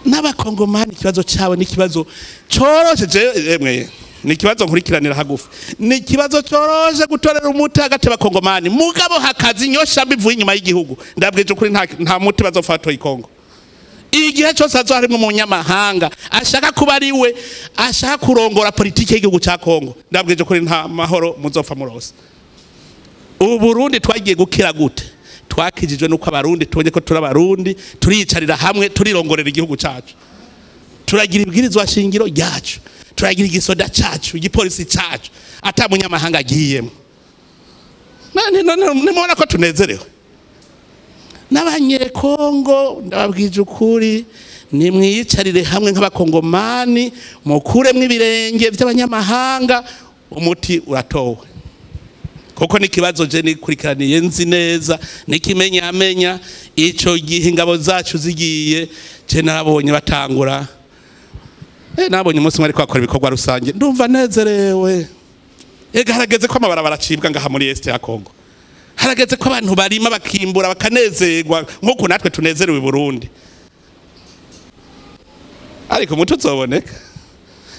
N'abakongomani ikibazo cyawe n'ikibazo cyoroje emwe n'ikibazo nkurikiranira hagufi n'ikibazo cyoroje gutorera umuti hagati y'abakongomani mugabo hakazi nyosha bivuye inyuma y'igihugu ndabwije kuri nta muti bazofatwa ikongo igihe cyose azoharimo umunyamahanga ashaka kuba ari we ashaka kurongora politiki y'igihugu cya Kongo ndabwije kuri nta mahoro muzopfa murose. Ubu Burundi twagiye gukira gute? Twakijijwe nuko abarundi tubonye ko turabarundi turiyicarira hamwe turirongorera igihugu cyacu, turagira ibwirizwa shingiro ryacu, turagira igisoda cyacu, igipolisi cyacu, ata munyamahanga agiyemo. Nimubona ko tunezerewe n'abanyekongo ndababwije ukuri nimwiyicarire hamwe nk'abakongomani mukuremwo ibirenge by'abanyamahanga umuti uratowe. Koko n'ikibazo je nikurikiraniye nzi neza nikimenyamenya ico gihe ingabo zacu zigiye je nabonye batangura nabonye umunsi mwari kwakora ibikorwa rusange ndumva nezerewe. Harageze ko amabarabara acibwa ngaha muri Est ya Kongo, harageze ko abantu barima bakimbura bakanezerwa nk'uko natwe tunezerewe i Burundi, ariko mutu zoboneka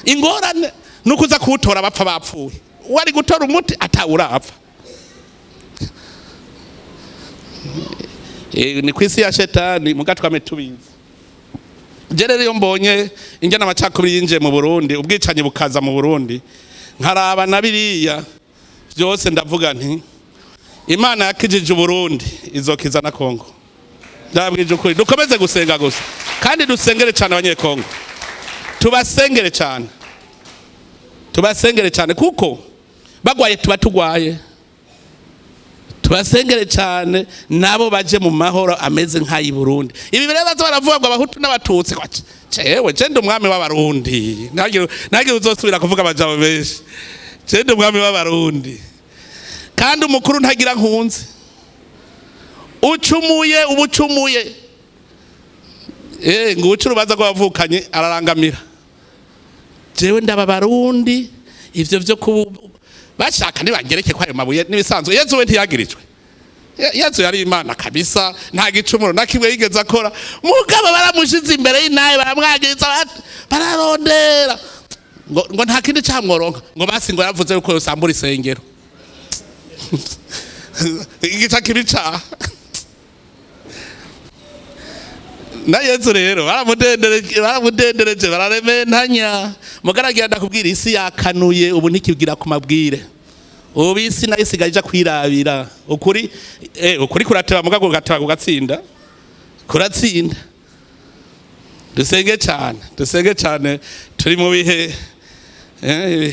ingorane nukuza kuwutora bapfa bapfuye, wari gutora umuti atawurapfa. Ni kwisi ya shetani mugatwame tubizi. Jerere yo mbonye ingena amacakubiri yinje mu Burundi, ubwicanye bukaza mu Burundi, nkaraba nabiriya byose ndavuga nti Imana yakijije Burundi izokiza na Kongo. Ndabwije ukuri dukomeze gusenga gusa kandi dusengere cyane abanyekongo, tubasengere cyane, tubasengere cyane kuko bagwaye tuba tugwaye, tubasengere cyane nabo baje mu mahoro ameze nk'ayi Burundi. Ibi birebazo baravuga ngo abahutu n'abatutsi kwace cewe cende umwami w'abarundi nagire uzosubira kuvuga abajabo benshi cende umwami w'abarundi kandi umukuru ntagira nkunzi ucumuye ubucumuye ngo ucurubaza rwavukanye ararangamira. Jewe ndaba barundi ivyo byo bashaka nibangereke kwa ayo mabuye nibisanzwe. Yezu we ntiyagirijwe, Yezu yari Imana kabisa, nta gicumuro na kimwe yigeze akora, mugabo baramushize imbere y'inaye baramwagiza bararondera ngo nta kindi cyamworonka ngo basi ngo yavuze yuko yosambura isengero igica kibica na Yezu rero baramudendereje bararementanya mugaragira ndakubwira isi yakanuye ubu ntikibwira ku mabwire ubu isi nayo isigaye ija kwirabira ukuri kurateba mugago gateba kugatsinda kuratsinda. Dusenge cyane turi mu bihe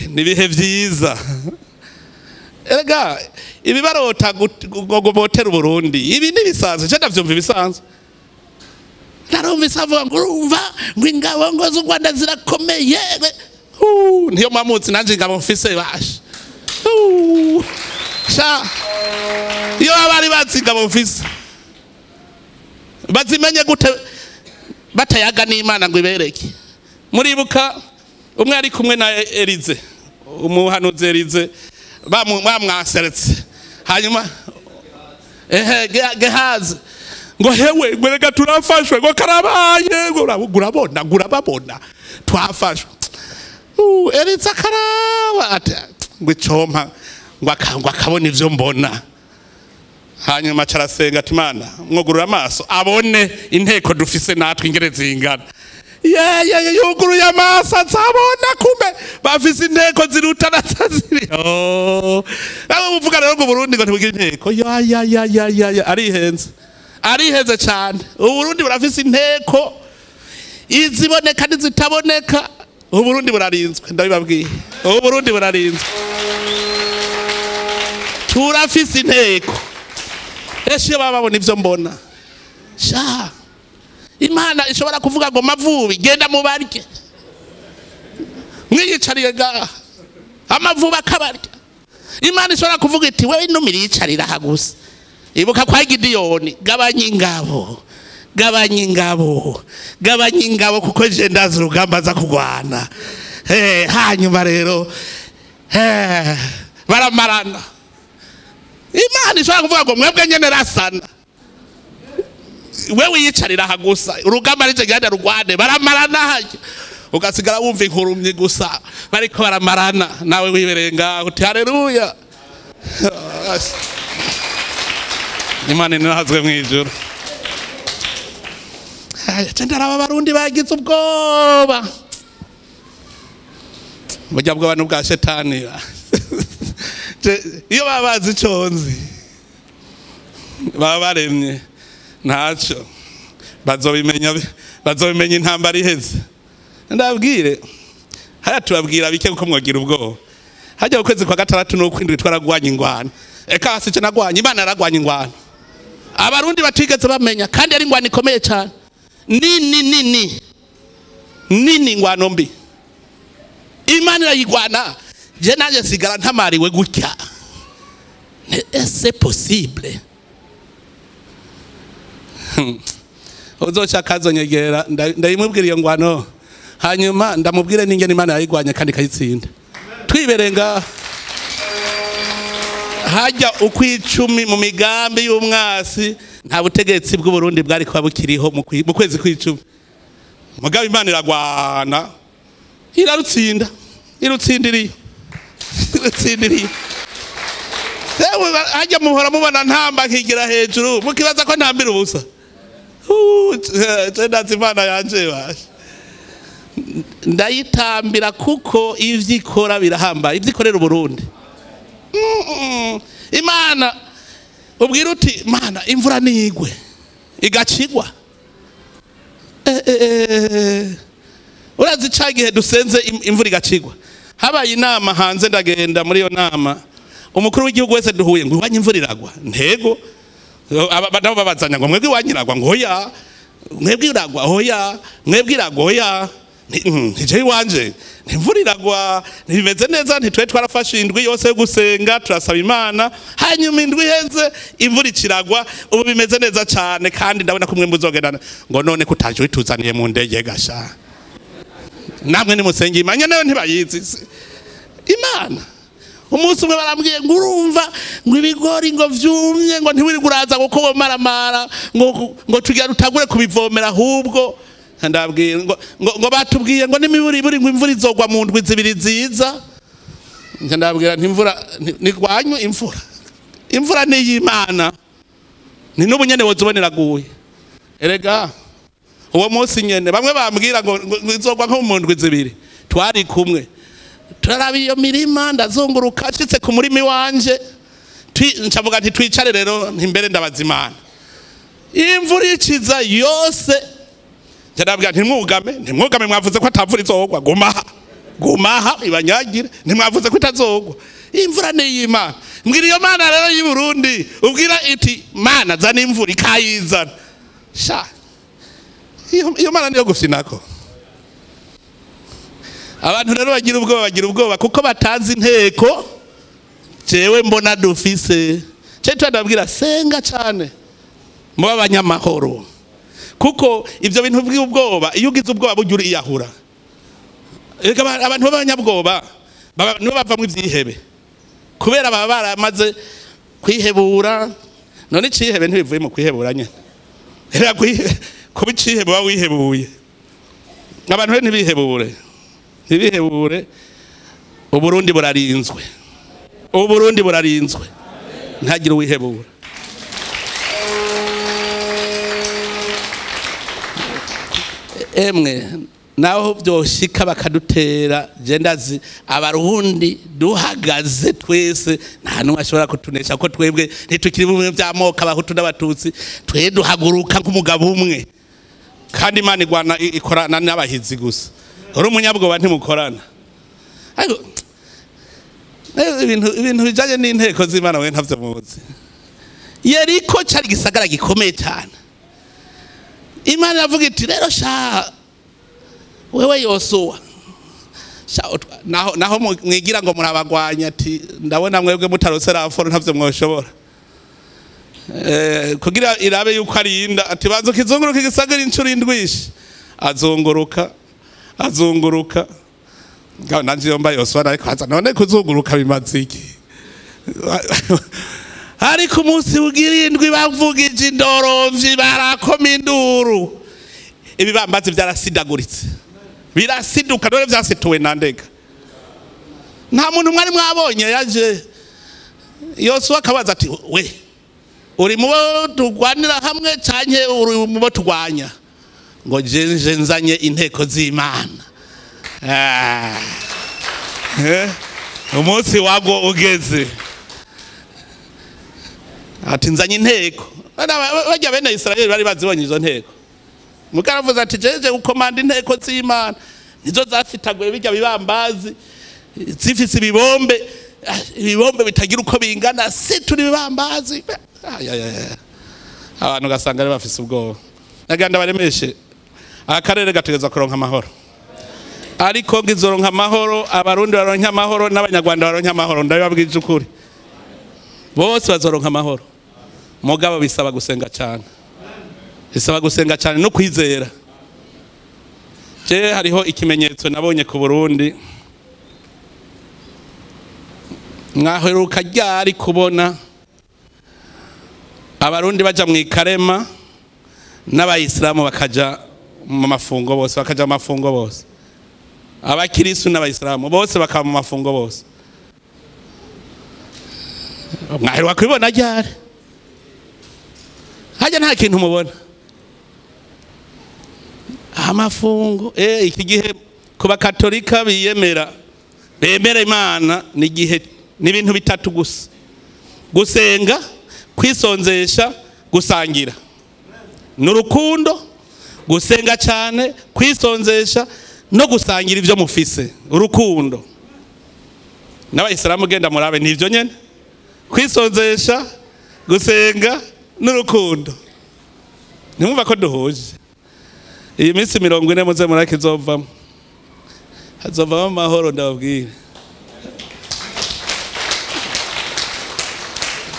nibihe byiza. Erega ibibarota gobotera Burundi ibi nibisanzwe cyo ndavyumva ibisanzwe. Narumvise avuga ngo urumva ngo ingabo ngo z'u Rwanda zirakomeye niyo mamutsi nanje ingabo mfise basha sha iyo abari batsi ingabo mfise bazimenye gute batayaga n'Imana ngo ibereke. Muribuka umwe ari kumwe na Elize umuhanuzi Elize bamwaseretse hanyuma Gehazi ngo hewe ngwereka turafashwe ngo karabaye urababona twafashwe Elize akaraba ata ngo compa ngo akabona ivyo mbona. Hanyuma carasenga ati Mana mwogurura amaso abone inteko dufise natwe ingere zingana. Yuguruye amaso azabona kumbe bafise inteko zirutana ziri abo uvuga rero ngo Burundi ngo ntibugire inteko arihenze cyane. Uburundi burafise inteko iziboneka n'izitaboneka. Uburundi burarinzwe ndabibabwiye, Uburundi burarinzwe, turafise inteko. Eshe bababona ivyo mbona sha Imana ishobora kuvuga ngo mavubi genda mubarye mwiyicariye ga amavuba akabarya. Imana ishobora kuvuga iti wewe numiri yicarira hagusa ibuka kwa Gideyoni gabanya ingabo kuko je ndazi urugamba za kugwana hanyuma rero baramarana Imana ishobora kuvuga ngo mwebwe nyene rasana wewe yicarira hagusa urugamba rije genda rugwane baramarana haje ugasigara wumva inkurumye gusa bariko baramarana nawe wiberenga uti haleluya Imana ninahazwe mwijuru ndaraba abarundi bagize ubwoba burya bw'abantu bwa shetani iyo babazi iconzi baba baremye ntacyo bazobimenya intambara iheze ndabwire haya tubabwira bike kuko mwagira ubwoba hajya ukwezi kwa gatandatu no kwindwi twaragwanya ingwana eka sice nagwanya Imana yaragwanya ingwana abarundi batigeze bamenya kandi ari ingwana ikomeye cyane nini ingwano mbi Imana irayigwana je naje sigara ntamariwe gutya c'est possible uzoca kazonyegera ndayimubwira iyo ngwano hanyuma ndamubwire n'ingene Imana yayigwanya kandi kayitsinda twiberenga hajya ukwicumi mu migambi y'umwasi nta butegetsi bw'u Burundi bwari kwa bukiriho mu kwezi kw'icumi mugabe Imana iragwana irutsindiriye hajya muhora mubona ntamba nkigira hejuru mukibaza ko ntambira ubusa ndazi Imana yanje basha ndayitambira kuko ivyikora birahamba ivyikorera Burundi Imana ubwira uti Mana imvura nigwe igacigwa urazi cagihe dusenze imvura igacigwa habaye inama hanze ndagenda muri iyo nama umukuru w'igihugu wese duhuye ngo ubanye imvura iragwa ntego nabo babazanya ngo mwebwe wanyiragwa ngo hoya mwebwe iragwa hoya mwebwe iragwa hoya ntije iwanje imvura iragwa ntibimeze neza ntitwe twarafashe indwi yose yo gusenga turasaba Imana hanyuma indwi iheze imvura ikiragwa ubu bimeze neza cyane kandi ndabona kumwe muzogendana ngo none kutaje wituzaniye mu ndege gasha namwe ni musenge Imana nayo ntibayizi Imana umunsi umwe barambwiye ngo urumva ngo ibigori ngo vyumye ngo ntiwiriguraza ngo ko maramara ngo tugira rutagure kubivomera ahubwo ndabwiye ngo batubwiye ngo nimiburi ngo imvura izogwa mu ndwi zibiri ziza ndabwira ntimvura nigwanyu imvura ni y'Imana ni n'ubunyene wozubonera guye erega uwo munsi nyene bamwe bambwira ngo izogwa nko mu ndwi zibiri twari kumwe turaraba iyo mirima ndazunguruka nshitse ku murimi wanje ncavuga nti twicare rero imbere ndabaza Imana imvura ikiza yose ndabwira ntimwugame mwavuze ko atavura izogwa gumaha ibanyagire ntimwavuze ko itazogwa imvura ni y'Imana mbwira iyo Mana rero y'u Burundi ubwira iti Mana zana imvura ikayizana sha iyo Mana niyo gufyinako abantu rero bagira ubwoba kuko batazi inteko jewe mbona dufise cyo ndabwira senga cyane mu abanyamahoro kuko ivyo bintu by'ubwoba iyo ugize ubwoba burya uriyahura abantu b'abanyabwoba nibo bavamwe ivyihebe kubera baba baramaze kwihebura none icihebe ntibivuye mu kwihebura nyene era kuba icihebe baba wihebuye abantu ntibihebure Uburundi burarinzwe ntagire uwihebura emwe naho byoshika bakadutera gendazi abarundi duhagaze twese nta numwe ashobora kutunesha ko twebwe ntitukiri bumwe by'amoko abahutu n'abatutsi twe duhaguruka nk'umugabo umwe kandi Imana igwana ikorana n'abahizi gusa uri umunyabwoba ntimukorana ariko ibintu bijanye n'inteko z'Imana we ntavyo muzi Yeriko cyari gisagara gikomeye cyane Imana yavuga iti rero sha wewe Yosuwa naho mwigira ngo murabagwanya ati ndabona mwebwe mutarose raforo ntavyo mwoshobora kugira irabe yuko arinda ati bazo kizunguruka igisagara incuro indwishi azunguruka nanje yomba yoswana ariko haza none kuzunguruka bimaze iki ariko umunsi ugirindwi bavugije indorovyi barakoma induru ibibambazi byarasidaguritse birasiduka none vyasituwe nandega nta muntu mwari mwabonye yaje Yosuwa akabaza ati we uri mu tugwanira hamwe canke uri mu tugwanya ngo je nzanye inteko z'Imana umunsi wago ugeze ati nzanye inteko bajya bene Israeli bari bazibonye izo nteko mukaravuze ati jeje ukomanda inteko z'Imana nizo zafitagwe bijya bibambazi zifise ibibombe bitagira uko bingana si turi bibambazi abantu gasanga bafise ubwoba naganda baremeshe akarere gategeza kuronka amahoro ariko ngizoronka amahoro abarundi baronka amahoro n'abanyarwanda baronka amahoro ndabibabwije ukuri bose bazoronka amahoro mugabo bisaba gusenga cyane no kwizera je hariho ikimenyetso nabonye ku Burundi mwaheruka ryari kubona abarundi baja mu ikarema n'abayisilamu bakaja mu mafungo bose abakirisu n'abayisilamu bose bakaba mu mafungo bose mwaheruka kubibona ryari haja nta kintu mubona amafungo iki gihe kuba katolika bemera Imana ni gihe n'ibintu bitatu gusa gusenga kwisonzesha gusangira n'urukundo gusenga cyane kwisonzesha no gusangira ivyo mufise urukundo n'abayisilamu genda murabe nivyo nyene kwisonzesha gusenga n'urukundo nimumva ko duhuje iyi minsi 40 muze murake izovamo hazovamo amahoro ndababwira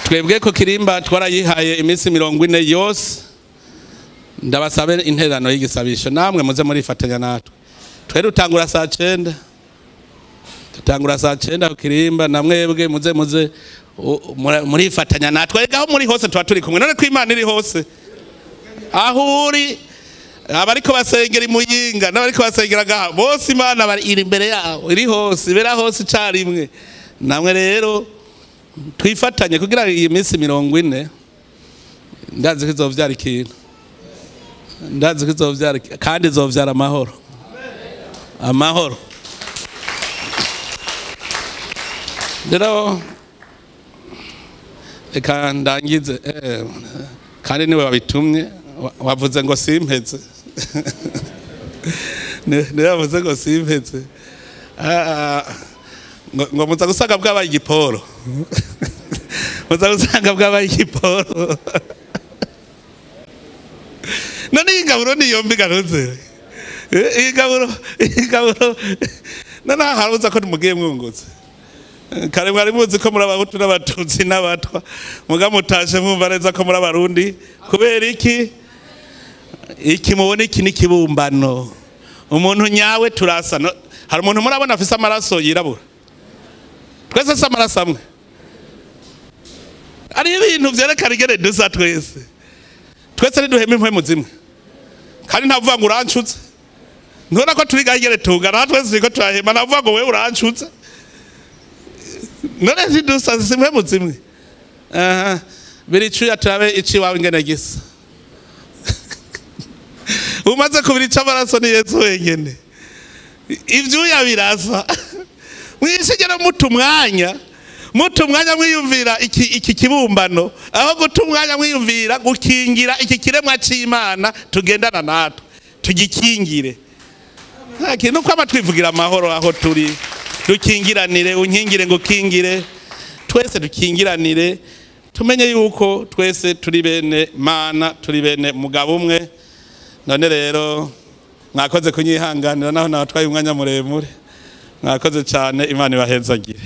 twebwe ko kirimba twarayihaye iminsi 40 yose ndabasabe interano y'igisabisho namwe muze murifatanya natwe twe dutangura saa 9 ku kirimba namwebwe muze murifatanya natwe gaho muri hose twa turi kumwe none ko Imana iri hose aho uri abariko basengera imuyinga n'abariko basengera gaha bose Imana bari iri imbere yawo iri hose ibera hose carimwe namwe rero twifatanye kugira iyi minsi 40 ndazi kizovyara ikintu kandi zovyara amahoro rero eka ndangize kandi niwe wabitumye wavuze ngo simpeze wavuze ngo simpeze ngo muza gusanga bwabaye igiporo none ingaburo ni yombi garuze ingaburo none haruza ko mugiye mwungutse kare mwari muzi ko muri abahutu n'abatutsi n'abatwa muga mutashe mwumva neza ko muri abarundi kubera iki mubona iki n'ikibumbano umuntu nyawe turasa hari umuntu murabona afise amaraso yirabura twese se amaraso amwe ari ibintu vyerekana igere dusa twese niduhema impwemu zimwe kandi ntavuga ngo urancutse ntubona ko turi gahigere tungana twese turiko turahema navuga ngo wewe urancutse none ntidusa impwemu zimwe biri icuya turabe ici wawe ingene gisa umaze kubira ic'amaraso ni Yesu wenyene ivyuya birasa mwishigera mutu umwanya mwiyumvira iki kibumbano aho guta umwanya mwiyumvira gukingira iki kiremwa c'Imana tugendana natwe tugikingire nta kintu ko amatwivugira amahoro aho turi dukingiranire unkingire ngo kingire twese dukingiranire tumenye yuko twese turi bene Mana turi bene mugabo umwe none rero mwakoze kunyihanganira naho nabatwaye umwanya muremure mwakoze cyane Imana ibahezagire.